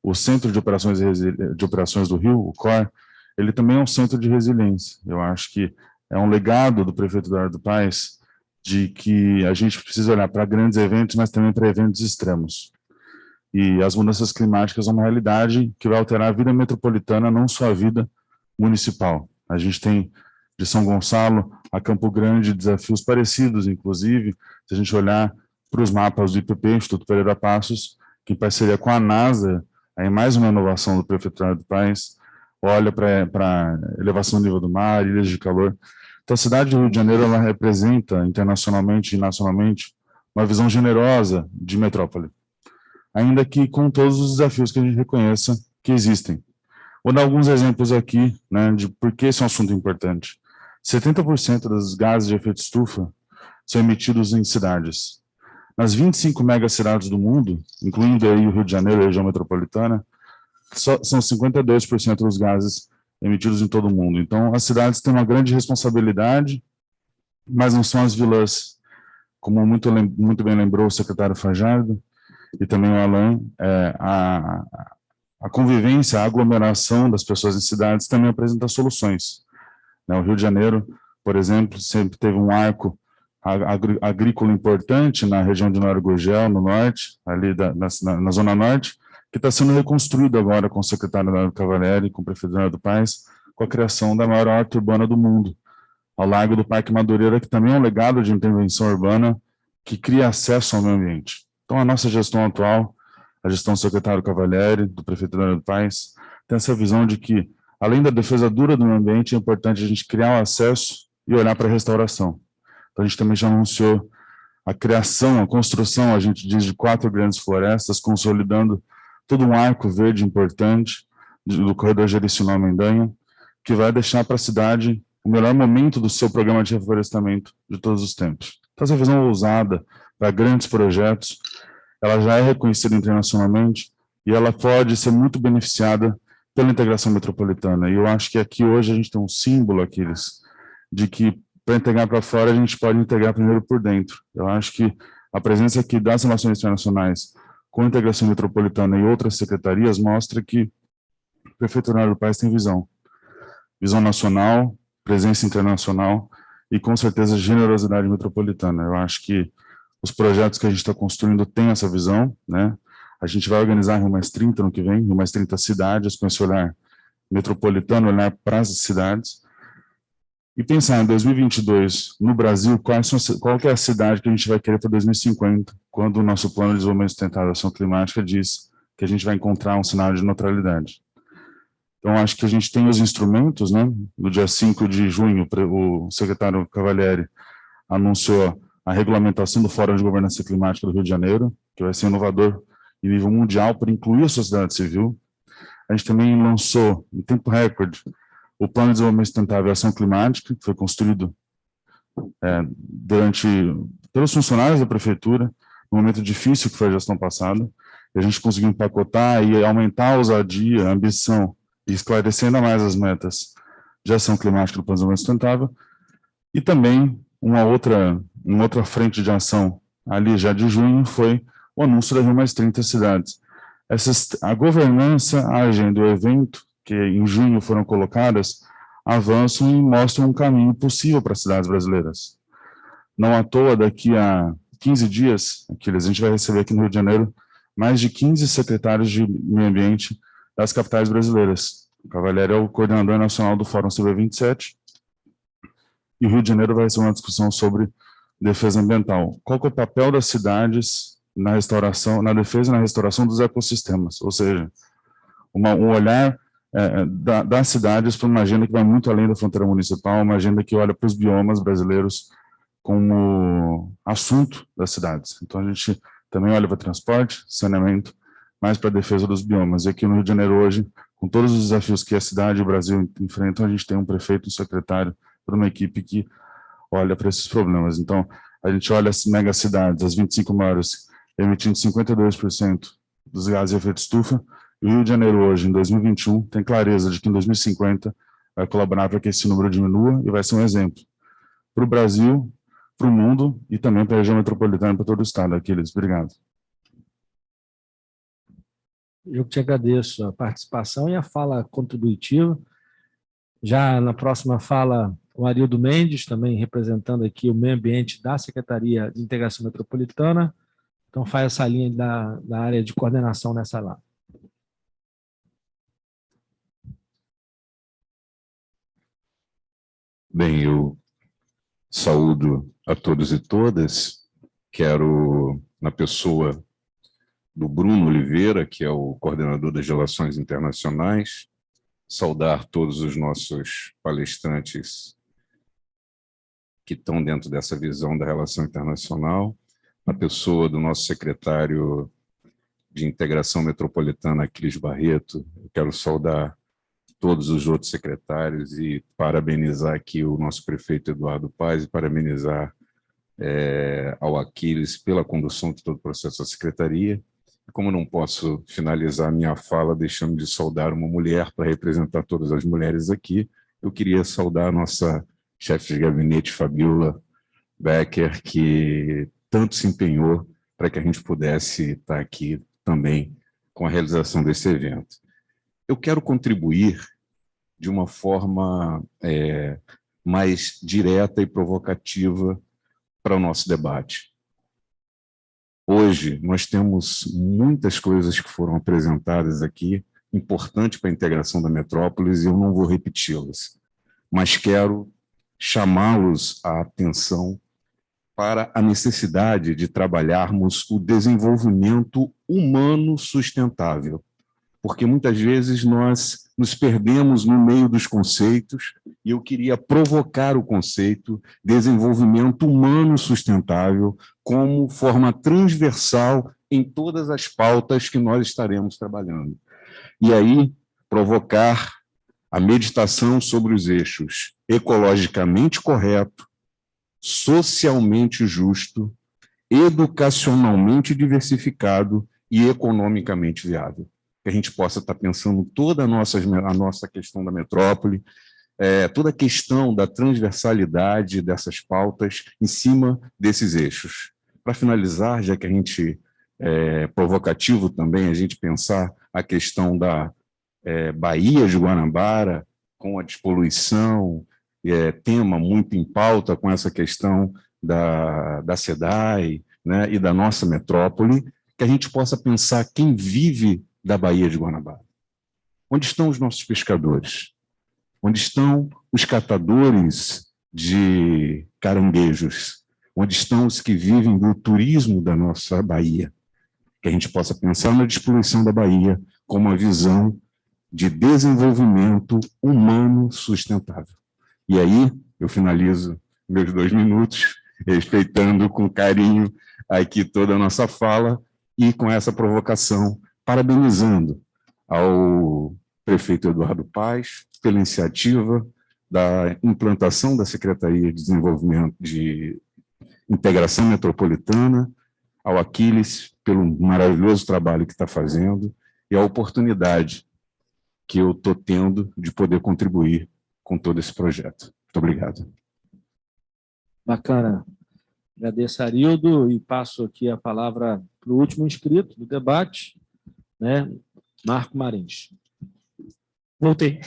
O Centro de Operações do Rio, o COR, ele também é um centro de resiliência. Eu acho que é um legado do prefeito Eduardo Paes de que a gente precisa olhar para grandes eventos, mas também para eventos extremos. E as mudanças climáticas são uma realidade que vai alterar a vida metropolitana, não só a vida municipal. A gente tem de São Gonçalo a Campo Grande desafios parecidos, inclusive, se a gente olhar para os mapas do IPP, Instituto Pereira Passos, que em parceria com a NASA, aí mais uma inovação do prefeito Eduardo Paes, olha para a elevação do nível do mar, ilhas de calor. Então, a cidade do Rio de Janeiro ela representa, internacionalmente e nacionalmente, uma visão generosa de metrópole, ainda que com todos os desafios que a gente reconheça que existem. Vou dar alguns exemplos aqui, né, de por que esse é um assunto importante. 70% dos gases de efeito estufa são emitidos em cidades. Nas 25 megacidades do mundo, incluindo aí o Rio de Janeiro, a região metropolitana, são 52% dos gases emitidos em todo o mundo. Então, as cidades têm uma grande responsabilidade, mas não são as vilãs. Como muito bem lembrou o secretário Fajardo, e também o Alain, a convivência, a aglomeração das pessoas em cidades também apresenta soluções. O Rio de Janeiro, por exemplo, sempre teve um arco agrícola importante na região de Nova Gurgel, no norte, ali na Zona Norte, que está sendo reconstruído agora com o secretário Eduardo Cavalieri, com o prefeito Eduardo Paes, com a criação da maior horta urbana do mundo, ao largo do Parque Madureira, que também é um legado de intervenção urbana que cria acesso ao meio ambiente. Então, a nossa gestão atual, a gestão do secretário Cavalieri, do prefeito Eduardo Paes, tem essa visão de que, além da defesa dura do meio ambiente, é importante a gente criar o acesso e olhar para a restauração. Então, a gente também já anunciou a criação, a construção, a gente diz, de 4 grandes florestas, consolidando todo um arco verde importante do corredor Jericinó-Mendanha, que vai deixar para a cidade o melhor momento do seu programa de reflorestamento de todos os tempos. Então, essa visão ousada para grandes projetos, ela já é reconhecida internacionalmente e ela pode ser muito beneficiada pela integração metropolitana. E eu acho que aqui hoje a gente tem um símbolo, Aquiles, de que para integrar para fora a gente pode integrar primeiro por dentro. Eu acho que a presença aqui das relações internacionais com a integração metropolitana e outras secretarias mostra que o prefeito Eduardo Paes tem visão nacional, presença internacional e, com certeza, generosidade metropolitana. Eu acho que os projetos que a gente está construindo têm essa visão, né? A gente vai organizar Rio Mais 30 no que vem, Rio Mais 30 cidades, com esse olhar metropolitano, olhar para as cidades, e pensar em 2022, no Brasil, qual que é a cidade que a gente vai querer para 2050, quando o nosso plano de desenvolvimento sustentável e ação climática diz que a gente vai encontrar um cenário de neutralidade. Então, acho que a gente tem os instrumentos, né? No dia 5 de junho, o secretário Cavalieri anunciou a regulamentação do Fórum de Governança Climática do Rio de Janeiro, que vai ser inovador em nível mundial para incluir a sociedade civil. A gente também lançou, em tempo recorde, o Plano de Desenvolvimento Sustentável e Ação Climática, que foi construído pelos funcionários da prefeitura, no momento difícil que foi a gestão passada, e a gente conseguiu empacotar e aumentar a ousadia, a ambição, e esclarecer ainda mais as metas de ação climática do Plano de Desenvolvimento Sustentável, e também uma outra frente de ação, ali já de junho, foi o anúncio da Rio Mais 30 cidades. A governança, a agenda e o evento, que em junho foram colocadas, avançam e mostram um caminho possível para as cidades brasileiras. Não à toa, daqui a 15 dias, a gente vai receber aqui no Rio de Janeiro mais de 15 secretários de meio ambiente das capitais brasileiras. O Cavalieri é o coordenador nacional do Fórum CB27, e o Rio de Janeiro vai ser uma discussão sobre defesa ambiental. Qual que é o papel das cidades na restauração, na defesa e na restauração dos ecossistemas? Ou seja, um olhar das cidades para uma agenda que vai muito além da fronteira municipal, uma agenda que olha para os biomas brasileiros como assunto das cidades. Então, a gente também olha para transporte, saneamento, mais para a defesa dos biomas. E aqui no Rio de Janeiro, hoje, com todos os desafios que a cidade e o Brasil enfrentam, a gente tem um prefeito, um secretário, para uma equipe que olha para esses problemas. Então, a gente olha as megacidades, as 25 maiores, emitindo 52% dos gases de efeito estufa, e o Rio de Janeiro hoje, em 2021, tem clareza de que em 2050 vai colaborar para que esse número diminua e vai ser um exemplo para o Brasil, para o mundo e também para a região metropolitana, para todo o estado. Aquiles, obrigado. Eu que te agradeço a participação e a fala contributiva. Já na próxima fala, o Arildo Mendes, também representando aqui o meio ambiente da Secretaria de Integração Metropolitana. Então, faz essa linha da área de coordenação nessa lá. Bem, eu saúdo a todos e todas. Quero, na pessoa do Bruno Oliveira, que é o coordenador das Relações Internacionais, saudar todos os nossos palestrantes que estão dentro dessa visão da relação internacional, na pessoa do nosso secretário de Integração Metropolitana, Aquiles Barreto. Eu quero saudar todos os outros secretários e parabenizar aqui o nosso prefeito Eduardo Paz e parabenizar ao Aquiles pela condução de todo o processo da secretaria. Como não posso finalizar minha fala deixando de saudar uma mulher para representar todas as mulheres aqui, eu queria saudar a nossa chefe de gabinete, Fabiola Becker, que tanto se empenhou para que a gente pudesse estar aqui também com a realização desse evento. Eu quero contribuir de uma forma mais direta e provocativa para o nosso debate. Hoje, nós temos muitas coisas que foram apresentadas aqui, importantes para a integração da metrópolis, e eu não vou repeti-las, mas quero chamá-los à atenção para a necessidade de trabalharmos o desenvolvimento humano sustentável, porque muitas vezes nós nos perdemos no meio dos conceitos, e eu queria provocar o conceito desenvolvimento humano sustentável como forma transversal em todas as pautas que nós estaremos trabalhando. E aí, provocar a meditação sobre os eixos ecologicamente correto, socialmente justo, educacionalmente diversificado e economicamente viável. Que a gente possa estar pensando toda a nossa questão da metrópole, toda a questão da transversalidade dessas pautas em cima desses eixos. Para finalizar, já que a gente é provocativo também, a gente pensar a questão da Baía de Guanabara, com a despoluição, tema muito em pauta com essa questão da SEDAI, né, e da nossa metrópole, que a gente possa pensar quem vive da Baía de Guanabara. Onde estão os nossos pescadores? Onde estão os catadores de caranguejos? Onde estão os que vivem do turismo da nossa Baía? Que a gente possa pensar na despoluição da Baía como uma visão de desenvolvimento humano sustentável. E aí, eu finalizo meus 2 minutos respeitando com carinho aqui toda a nossa fala e com essa provocação, parabenizando ao prefeito Eduardo Paes pela iniciativa da implantação da Secretaria de Desenvolvimento de Integração Metropolitana, ao Aquiles pelo maravilhoso trabalho que está fazendo e a oportunidade que eu estou tendo de poder contribuir com todo esse projeto. Muito obrigado. Bacana. Agradeço, Arildo, e passo aqui a palavra para o último inscrito do debate, né? Marco Marins. Voltei.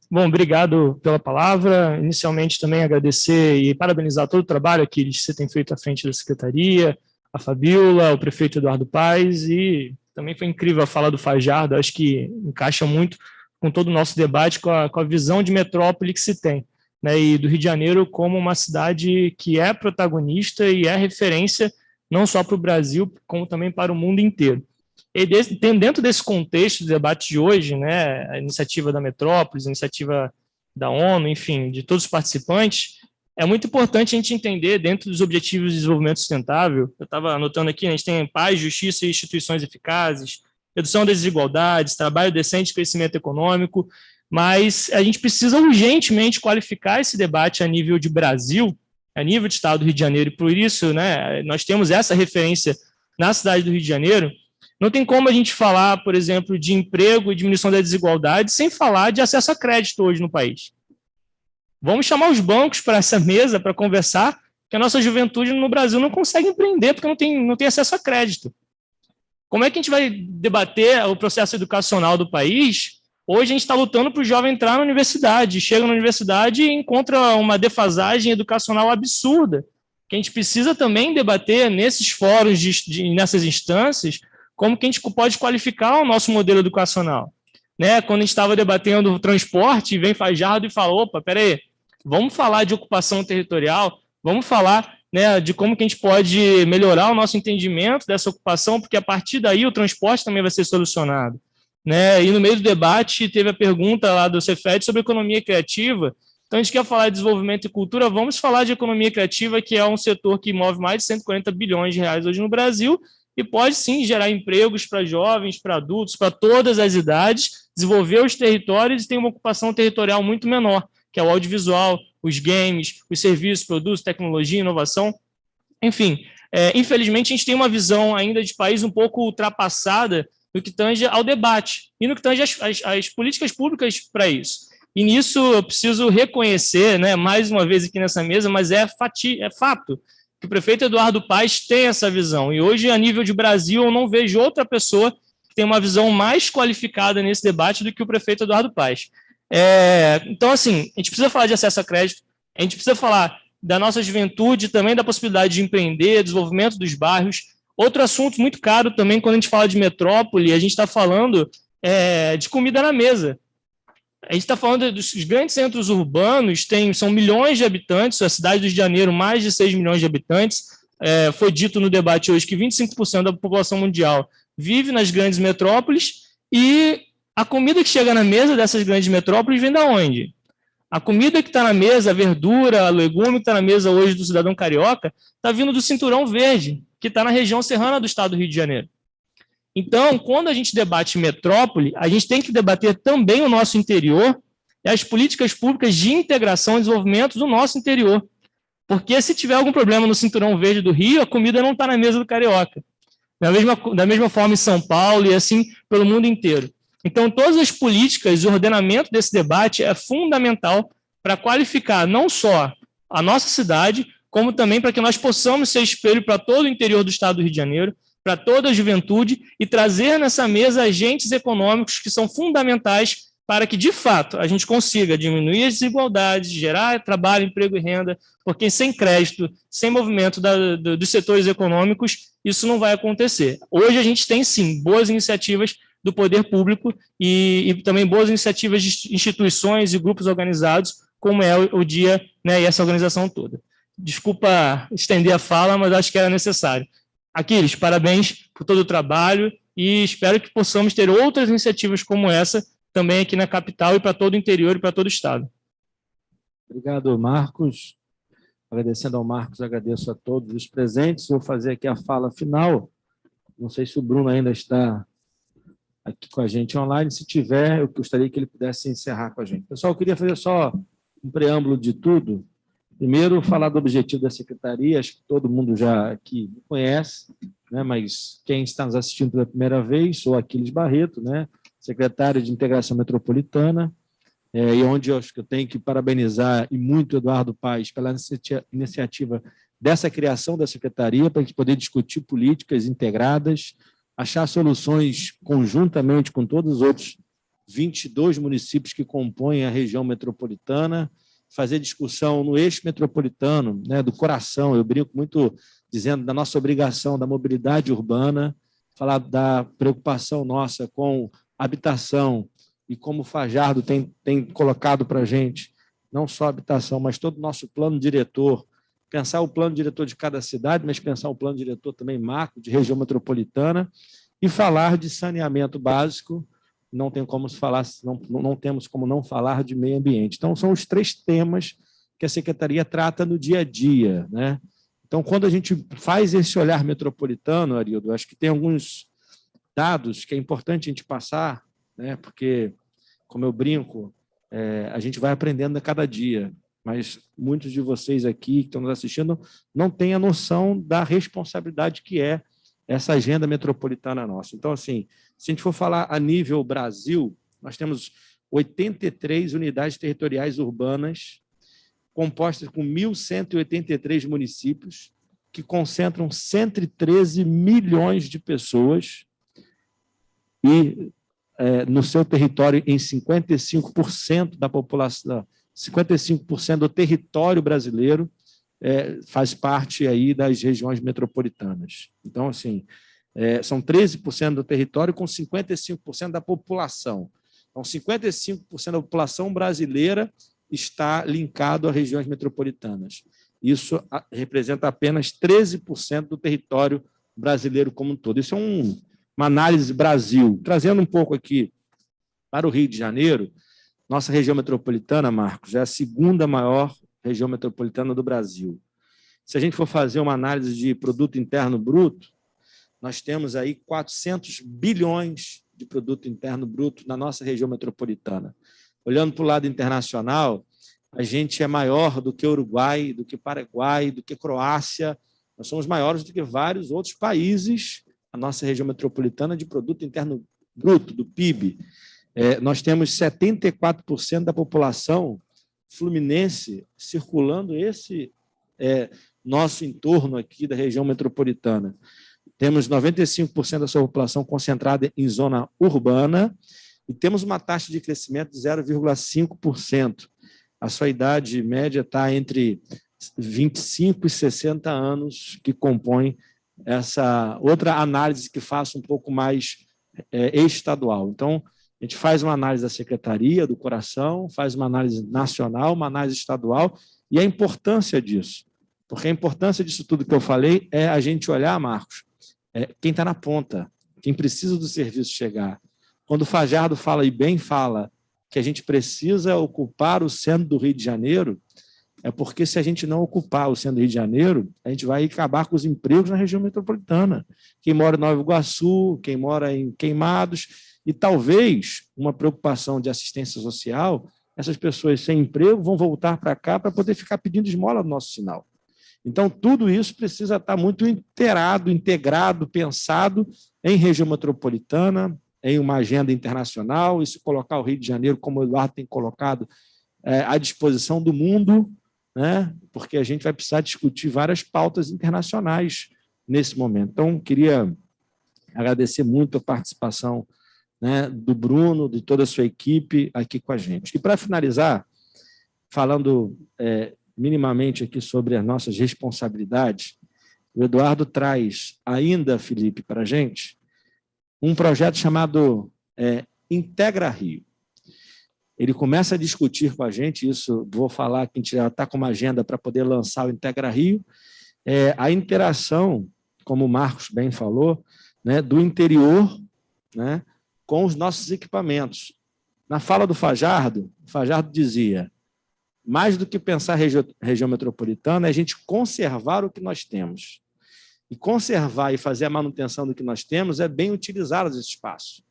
Bom, obrigado pela palavra. Inicialmente também agradecer e parabenizar todo o trabalho que você tem feito à frente da Secretaria, a Fabíola, o prefeito Eduardo Paes, e também foi incrível a fala do Fajardo, acho que encaixa muito com todo o nosso debate, com a visão de metrópole que se tem, né, e do Rio de Janeiro como uma cidade que é protagonista e é referência não só para o Brasil, como também para o mundo inteiro. E dentro desse contexto do debate de hoje, né, a iniciativa da Metrópolis, a iniciativa da ONU, enfim, de todos os participantes, é muito importante a gente entender, dentro dos Objetivos de Desenvolvimento Sustentável, eu estava anotando aqui, a gente tem paz, justiça e instituições eficazes, redução das desigualdades, trabalho decente e crescimento econômico, mas a gente precisa urgentemente qualificar esse debate a nível de Brasil, a nível de Estado do Rio de Janeiro, e por isso, né, nós temos essa referência na cidade do Rio de Janeiro. Não tem como a gente falar, por exemplo, de emprego e diminuição da desigualdade sem falar de acesso a crédito hoje no país. Vamos chamar os bancos para essa mesa para conversar, que a nossa juventude no Brasil não consegue empreender porque não tem acesso a crédito. Como é que a gente vai debater o processo educacional do país? Hoje a gente está lutando para o jovem entrar na universidade, chega na universidade e encontra uma defasagem educacional absurda, que a gente precisa também debater nesses fóruns, nessas instâncias, como que a gente pode qualificar o nosso modelo educacional. Né? Quando a gente estava debatendo o transporte, vem Fajardo e fala, opa, peraí, vamos falar de ocupação territorial, vamos falar, né, de como que a gente pode melhorar o nosso entendimento dessa ocupação, porque a partir daí o transporte também vai ser solucionado. Né? E no meio do debate teve a pergunta lá do Cefet sobre economia criativa. Então a gente quer falar de desenvolvimento e cultura, vamos falar de economia criativa, que é um setor que move mais de 140 bilhões de reais hoje no Brasil, e pode sim gerar empregos para jovens, para adultos, para todas as idades, desenvolver os territórios e ter uma ocupação territorial muito menor, que é o audiovisual, os games, os serviços, produtos, tecnologia, inovação. Enfim, infelizmente a gente tem uma visão ainda de país um pouco ultrapassada no que tange ao debate e no que tange as políticas públicas para isso. E nisso eu preciso reconhecer, né, mais uma vez aqui nessa mesa, mas é fato, que o prefeito Eduardo Paes tem essa visão. E hoje, a nível de Brasil, eu não vejo outra pessoa que tem uma visão mais qualificada nesse debate do que o prefeito Eduardo Paes. Então, assim, a gente precisa falar de acesso a crédito, a gente precisa falar da nossa juventude, também da possibilidade de empreender, desenvolvimento dos bairros. Outro assunto muito caro também, quando a gente fala de metrópole, a gente está falando de comida na mesa. A gente está falando dos grandes centros urbanos, são milhões de habitantes, a cidade do Rio de Janeiro, mais de 6 milhões de habitantes. Foi dito no debate hoje que 25% da população mundial vive nas grandes metrópoles, e a comida que chega na mesa dessas grandes metrópoles vem da onde? A comida que está na mesa, a verdura, o legume que está na mesa hoje do cidadão carioca, está vindo do Cinturão Verde, que está na região serrana do estado do Rio de Janeiro. Então, quando a gente debate metrópole, a gente tem que debater também o nosso interior e as políticas públicas de integração e desenvolvimento do nosso interior. Porque se tiver algum problema no Cinturão Verde do Rio, a comida não está na mesa do carioca. Da mesma forma em São Paulo e assim pelo mundo inteiro. Então, todas as políticas e o ordenamento desse debate é fundamental para qualificar não só a nossa cidade, como também para que nós possamos ser espelho para todo o interior do estado do Rio de Janeiro, para toda a juventude, e trazer nessa mesa agentes econômicos que são fundamentais para que, de fato, a gente consiga diminuir as desigualdades, gerar trabalho, emprego e renda, porque sem crédito, sem movimento dos setores econômicos, isso não vai acontecer. Hoje a gente tem, sim, boas iniciativas do poder público e também boas iniciativas de instituições e grupos organizados, como é o dia, né, e essa organização toda. Desculpa estender a fala, mas acho que era necessário. Aquiles, parabéns por todo o trabalho e espero que possamos ter outras iniciativas como essa também aqui na capital e para todo o interior e para todo o estado. Obrigado, Marcos. Agradecendo ao Marcos, agradeço a todos os presentes. Vou fazer aqui a fala final. Não sei se o Bruno ainda está aqui com a gente online. Se tiver, eu gostaria que ele pudesse encerrar com a gente. Pessoal, eu queria fazer só um preâmbulo de tudo. Primeiro, falar do objetivo da Secretaria, acho que todo mundo já aqui conhece, né? Mas quem está nos assistindo pela primeira vez, sou Aquiles Barreto, né? Secretário de Integração Metropolitana, e onde eu acho que eu tenho que parabenizar e muito o Eduardo Paes pela iniciativa dessa criação da Secretaria, para a gente poder discutir políticas integradas, achar soluções conjuntamente com todos os outros 22 municípios que compõem a região metropolitana, fazer discussão no eixo metropolitano, né, do coração. Eu brinco muito dizendo da nossa obrigação da mobilidade urbana, falar da preocupação nossa com habitação, e como o Fajardo tem colocado para a gente, não só habitação, mas todo o nosso plano diretor, pensar o plano diretor de cada cidade, mas pensar o plano diretor também macro, de região metropolitana, e falar de saneamento básico, não temos como não falar de meio ambiente. Então, são os 3 temas que a Secretaria trata no dia a dia, né? Então, quando a gente faz esse olhar metropolitano, Arildo, acho que tem alguns dados que é importante a gente passar, né? Porque, como eu brinco, a gente vai aprendendo a cada dia, mas muitos de vocês aqui que estão nos assistindo não têm a noção da responsabilidade que é essa agenda metropolitana nossa. Então, assim, se a gente for falar a nível Brasil, nós temos 83 unidades territoriais urbanas, compostas com 1.183 municípios, que concentram 113 milhões de pessoas e, no seu território, em 55% da população, 55% do território brasileiro faz parte aí das regiões metropolitanas. Então, assim, são 13% do território com 55% da população. Então, 55% da população brasileira está linkado a regiões metropolitanas. Isso representa apenas 13% do território brasileiro como um todo. Isso é uma análise Brasil. Trazendo um pouco aqui para o Rio de Janeiro, nossa região metropolitana, Marcos, é a 2ª maior região metropolitana do Brasil. Se a gente for fazer uma análise de produto interno bruto, nós temos aí 400 bilhões de produto interno bruto na nossa região metropolitana. Olhando para o lado internacional, a gente é maior do que Uruguai, do que Paraguai, do que Croácia. Nós somos maiores do que vários outros países, a nossa região metropolitana de produto interno bruto, do PIB. Nós temos 74% da população fluminense circulando esse nosso entorno aqui da região metropolitana. Temos 95% da sua população concentrada em zona urbana e temos uma taxa de crescimento de 0,5%. A sua idade média está entre 25 e 60 anos, que compõe essa outra análise que faça um pouco mais estadual. Então, a gente faz uma análise da Secretaria do Coração, faz uma análise nacional, uma análise estadual, e a importância disso. Porque a importância disso tudo que eu falei é a gente olhar, Marcos, quem está na ponta, quem precisa do serviço chegar. Quando o Fajardo fala, e bem fala, que a gente precisa ocupar o centro do Rio de Janeiro, é porque se a gente não ocupar o centro do Rio de Janeiro, a gente vai acabar com os empregos na região metropolitana. Quem mora em Nova Iguaçu, quem mora em Queimados, e talvez uma preocupação de assistência social, essas pessoas sem emprego vão voltar para cá para poder ficar pedindo esmola no nosso sinal. Então, tudo isso precisa estar muito integrado, pensado em região metropolitana, em uma agenda internacional, e se colocar o Rio de Janeiro, como o Eduardo tem colocado, à disposição do mundo, né? Porque a gente vai precisar discutir várias pautas internacionais nesse momento. Então, queria agradecer muito a participação, né, do Bruno, de toda a sua equipe aqui com a gente. E, para finalizar, falando minimamente aqui sobre as nossas responsabilidades, o Eduardo traz ainda, Felipe, para a gente, um projeto chamado Integra Rio. Ele começa a discutir com a gente, isso vou falar que a gente já está com uma agenda para poder lançar o Integra Rio, a interação, como o Marcos bem falou, né, do interior, né, com os nossos equipamentos. Na fala do Fajardo, o Fajardo dizia, mais do que pensar região metropolitana, é a gente conservar o que nós temos. E conservar e fazer a manutenção do que nós temos é bem utilizar os espaços.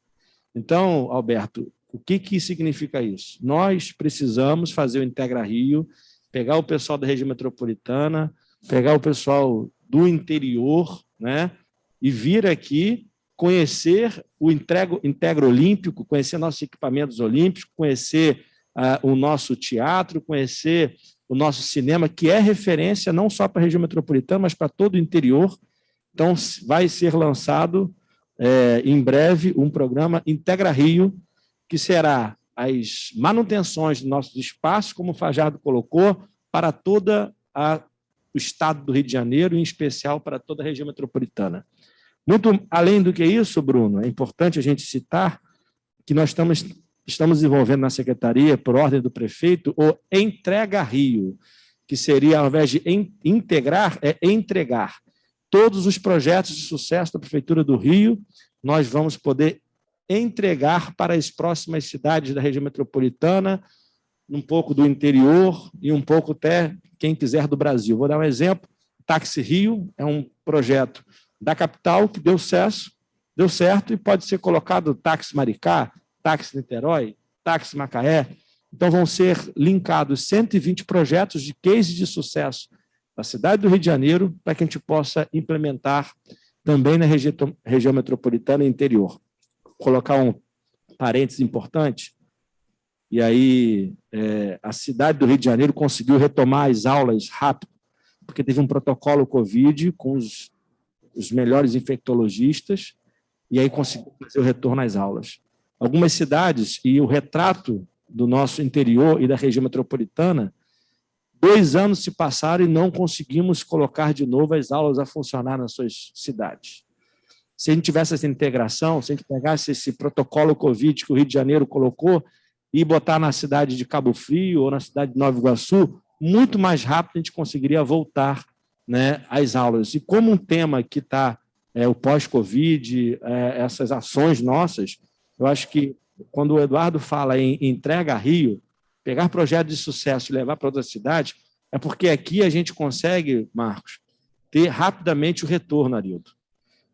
Então, Alberto, o que significa isso? Nós precisamos fazer o Integra Rio, pegar o pessoal da região metropolitana, pegar o pessoal do interior, né, e vir aqui conhecer o Integra Olímpico, conhecer nossos equipamentos olímpicos, conhecer o nosso teatro, conhecer o nosso cinema, que é referência não só para a região metropolitana, mas para todo o interior. Então, vai ser lançado em breve um programa Integra Rio, que será as manutenções dos nossos espaços, como o Fajardo colocou, para todo o estado do Rio de Janeiro, em especial para toda a região metropolitana. Muito além do que isso, Bruno, é importante a gente citar que nós estamos desenvolvendo na Secretaria, por ordem do prefeito, o Entrega Rio, que seria, ao invés de integrar, é entregar. Todos os projetos de sucesso da Prefeitura do Rio, nós vamos poder entregar para as próximas cidades da região metropolitana, um pouco do interior e um pouco até, quem quiser, do Brasil. Vou dar um exemplo. Táxi Rio é um projeto da capital que deu certo e pode ser colocado táxi Maricá, táxi Niterói, táxi Macaé. Então, vão ser linkados 120 projetos de case de sucesso da cidade do Rio de Janeiro para que a gente possa implementar também na região metropolitana e interior. Vou colocar um parênteses importante. E aí, a cidade do Rio de Janeiro conseguiu retomar as aulas rápido, porque teve um protocolo Covid com os melhores infectologistas, e aí conseguiu fazer o retorno às aulas. Algumas cidades, e o retrato do nosso interior e da região metropolitana, 2 anos se passaram e não conseguimos colocar de novo as aulas a funcionar nas suas cidades. Se a gente tivesse essa integração, se a gente pegasse esse protocolo Covid que o Rio de Janeiro colocou e botar na cidade de Cabo Frio ou na cidade de Nova Iguaçu, muito mais rápido a gente conseguiria voltar, né, às aulas. E como um tema que está o pós-Covid, essas ações nossas, eu acho que quando o Eduardo fala em Entrega Rio, pegar projetos de sucesso e levar para outra cidade, é porque aqui a gente consegue, Marcos, ter rapidamente o retorno, Arildo.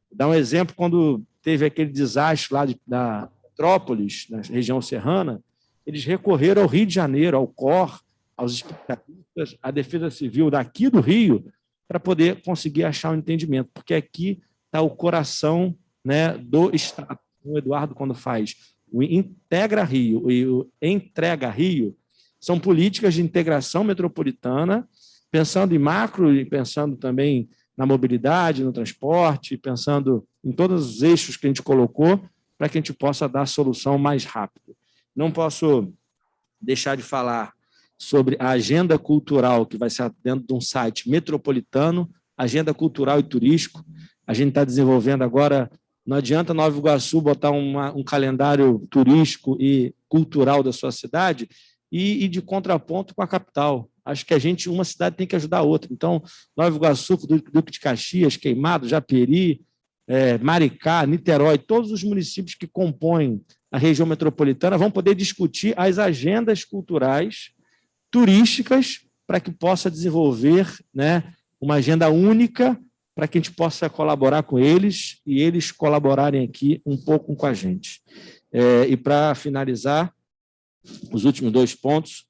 Vou dar um exemplo, quando teve aquele desastre lá da Petrópolis, na região serrana, eles recorreram ao Rio de Janeiro, ao COR, aos especialistas, à Defesa Civil daqui do Rio, para poder conseguir achar um entendimento, porque aqui está o coração, né, do Estado. O Eduardo, quando faz o Integra Rio e o Entrega Rio, são políticas de integração metropolitana, pensando em macro e pensando também na mobilidade, no transporte, pensando em todos os eixos que a gente colocou para que a gente possa dar a solução mais rápido. Não posso deixar de falar sobre a agenda cultural, que vai ser dentro de um site metropolitano, agenda cultural e turístico. A gente está desenvolvendo agora, não adianta Nova Iguaçu botar um calendário turístico e cultural da sua cidade e de contraponto com a capital. Acho que uma cidade tem que ajudar a outra. Então, Nova Iguaçu, Duque de Caxias, Queimado, Japeri, Maricá, Niterói, todos os municípios que compõem a região metropolitana vão poder discutir as agendas culturais turísticas para que possa desenvolver, né, uma agenda única para que a gente possa colaborar com eles e eles colaborarem aqui um pouco com a gente. E para finalizar, os últimos 2 pontos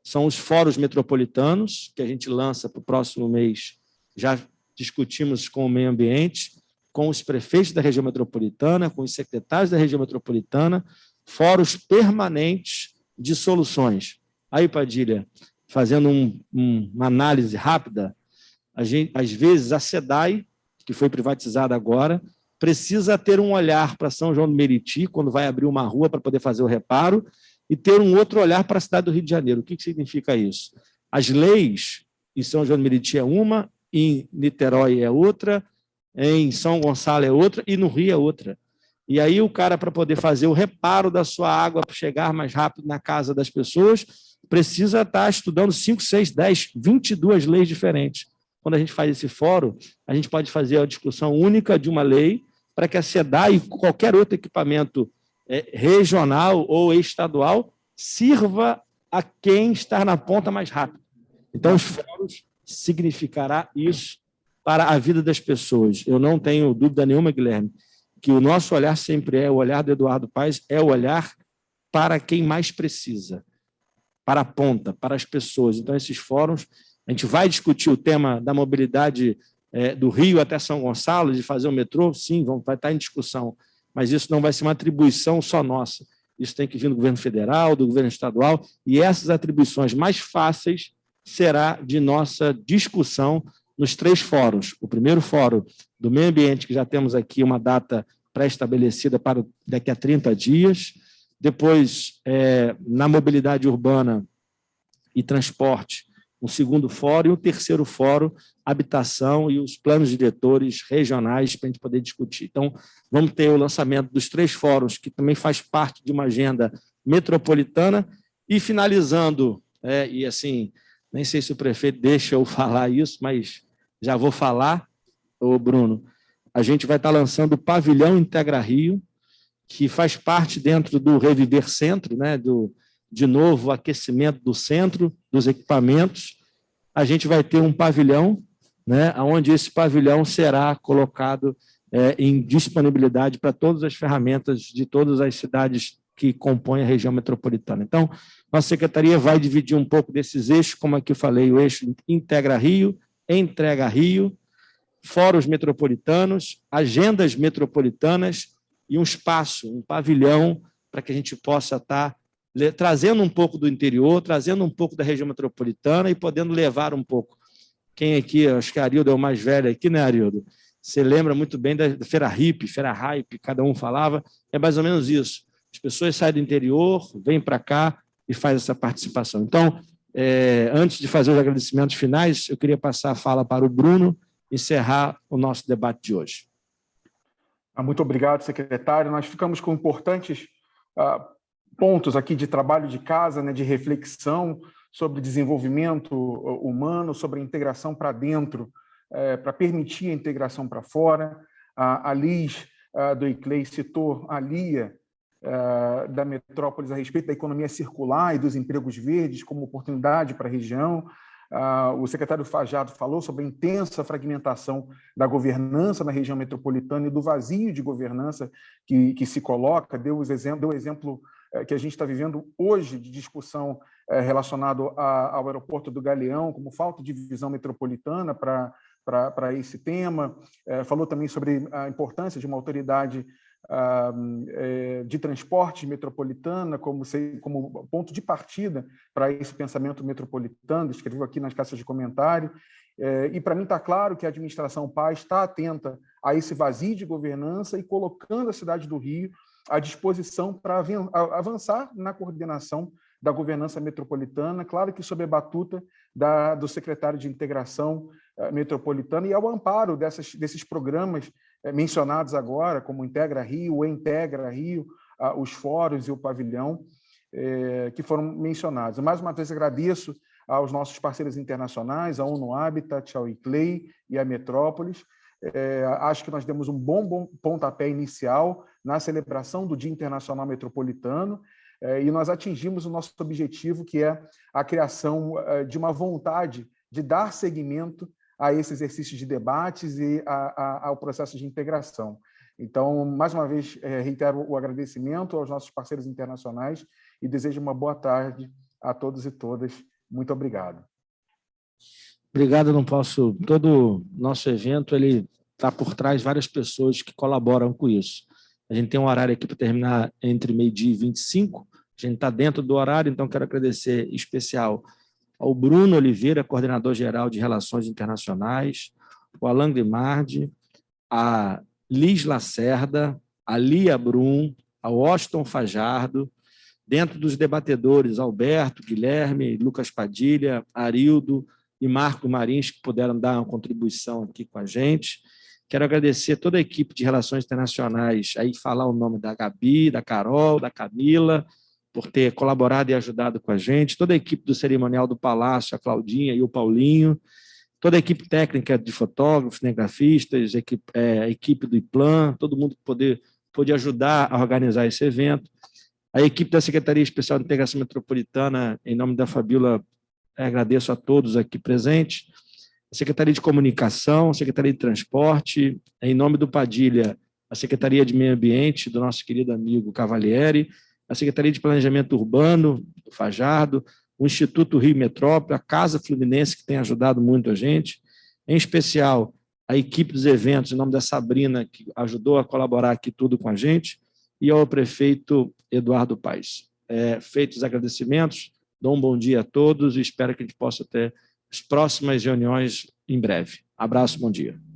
são os fóruns metropolitanos, que a gente lança para o próximo mês. Já discutimos com o meio ambiente, com os prefeitos da região metropolitana, com os secretários da região metropolitana, fóruns permanentes de soluções. Aí, Padilha, fazendo uma análise rápida, às vezes a SEDAI, que foi privatizada agora, precisa ter um olhar para São João do Meriti, quando vai abrir uma rua para poder fazer o reparo, e ter um outro olhar para a cidade do Rio de Janeiro. O que significa isso? As leis em São João do Meriti é uma, em Niterói é outra, em São Gonçalo é outra, e no Rio é outra. E aí o cara, para poder fazer o reparo da sua água, para chegar mais rápido na casa das pessoas, precisa estar estudando 5, 6, 10, 22 leis diferentes. Quando a gente faz esse fórum, a gente pode fazer a discussão única de uma lei para que a SEDAI e qualquer outro equipamento regional ou estadual sirva a quem está na ponta mais rápido. Então, os fóruns significará isso para a vida das pessoas. Eu não tenho dúvida nenhuma, Guilherme, que o nosso olhar sempre o olhar do Eduardo Paes, é o olhar para quem mais precisa, para a ponta, para as pessoas. Então, esses fóruns, a gente vai discutir o tema da mobilidade do Rio até São Gonçalo, de fazer o metrô, sim, vai estar em discussão, mas isso não vai ser uma atribuição só nossa. Isso tem que vir do governo federal, do governo estadual, e essas atribuições mais fáceis será de nossa discussão nos 3 fóruns. O primeiro fórum do meio ambiente, que já temos aqui uma data pré-estabelecida para daqui a 30 dias, depois, na mobilidade urbana e transporte, um segundo fórum, e o terceiro fórum, habitação e os planos diretores regionais, para a gente poder discutir. Então, vamos ter o lançamento dos 3 fóruns, que também faz parte de uma agenda metropolitana, e finalizando, e assim, nem sei se o prefeito deixa eu falar isso, mas já vou falar, Bruno, a gente vai estar lançando o Pavilhão Integra Rio, que faz parte dentro do Reviver Centro, né, de novo, aquecimento do centro, dos equipamentos. A gente vai ter um pavilhão, né, onde esse pavilhão será colocado em disponibilidade para todas as ferramentas de todas as cidades que compõem a região metropolitana. Então, nossa secretaria vai dividir um pouco desses eixos, como aqui eu falei, o eixo Integra Rio, Entrega Rio, fóruns metropolitanos, agendas metropolitanas e um espaço, um pavilhão, para que a gente possa estar trazendo um pouco do interior, trazendo um pouco da região metropolitana e podendo levar um pouco. Quem aqui, acho que a Arildo é o mais velho aqui, né, Arildo? Você lembra muito bem da Feira Hippie, Feira Hype, cada um falava, é mais ou menos isso. As pessoas saem do interior, vêm para cá e fazem essa participação. Então, antes de fazer os agradecimentos finais, eu queria passar a fala para o Bruno, encerrar o nosso debate de hoje. Muito obrigado, secretário. Nós ficamos com importantes pontos aqui de trabalho de casa, né, de reflexão sobre desenvolvimento humano, sobre a integração para dentro, para permitir a integração para fora. A Liz do ICLEI citou a Lia da Metrópolis a respeito da economia circular e dos empregos verdes como oportunidade para a região. O secretário Fajardo falou sobre a intensa fragmentação da governança na região metropolitana e do vazio de governança que se coloca, deu o exemplo que a gente está vivendo hoje de discussão relacionado ao aeroporto do Galeão, como falta de visão metropolitana para esse tema. Falou também sobre a importância de uma autoridade de transporte metropolitana como ponto de partida para esse pensamento metropolitano, escreveu aqui nas caixas de comentário, e para mim está claro que a administração Paes está atenta a esse vazio de governança e colocando a cidade do Rio à disposição para avançar na coordenação da governança metropolitana, claro que sob a batuta do secretário de Integração Metropolitana e ao amparo desses programas mencionados agora, como Integra Rio, os fóruns e o pavilhão, que foram mencionados. Mais uma vez agradeço aos nossos parceiros internacionais, a ONU Habitat, ao ICLEI e à Metrópolis. Acho que nós demos um bom pontapé inicial na celebração do Dia Internacional Metropolitano, e nós atingimos o nosso objetivo, que é a criação de uma vontade de dar seguimento a esse exercício de debates e ao processo de integração. Então, mais uma vez, reitero o agradecimento aos nossos parceiros internacionais e desejo uma boa tarde a todos e todas. Muito obrigado. Obrigado, não posso... Todo nosso evento ele está por trás várias pessoas que colaboram com isso. A gente tem um horário aqui para terminar entre 12h e 25h, a gente está dentro do horário, então quero agradecer em especial ao Bruno Oliveira, coordenador-geral de Relações Internacionais, o Alain Grimaldi, a Liz Lacerda, a Lia Brum, ao Washington Fajardo, dentro dos debatedores Alberto, Guilherme, Lucas Padilha, Arildo e Marco Marins, que puderam dar uma contribuição aqui com a gente. Quero agradecer toda a equipe de Relações Internacionais, aí falar o nome da Gabi, da Carol, da Camila, por ter colaborado e ajudado com a gente, toda a equipe do Cerimonial do Palácio, a Claudinha e o Paulinho, toda a equipe técnica de fotógrafos, cinegrafistas, a equipe do IPLAN, todo mundo que pôde ajudar a organizar esse evento, A equipe da Secretaria Especial de Integração Metropolitana, em nome da Fabíola, agradeço a todos aqui presentes. A Secretaria de Comunicação, a Secretaria de Transporte, em nome do Padilha, a Secretaria de Meio Ambiente, do nosso querido amigo Cavalieri, a Secretaria de Planejamento Urbano, do Fajardo, o Instituto Rio Metrópole, a Casa Fluminense, que tem ajudado muito a gente, em especial a equipe dos eventos, em nome da Sabrina, que ajudou a colaborar aqui tudo com a gente, e ao prefeito Eduardo Paes. Feitos os agradecimentos, dou um bom dia a todos e espero que a gente possa ter as próximas reuniões em breve. Abraço, bom dia.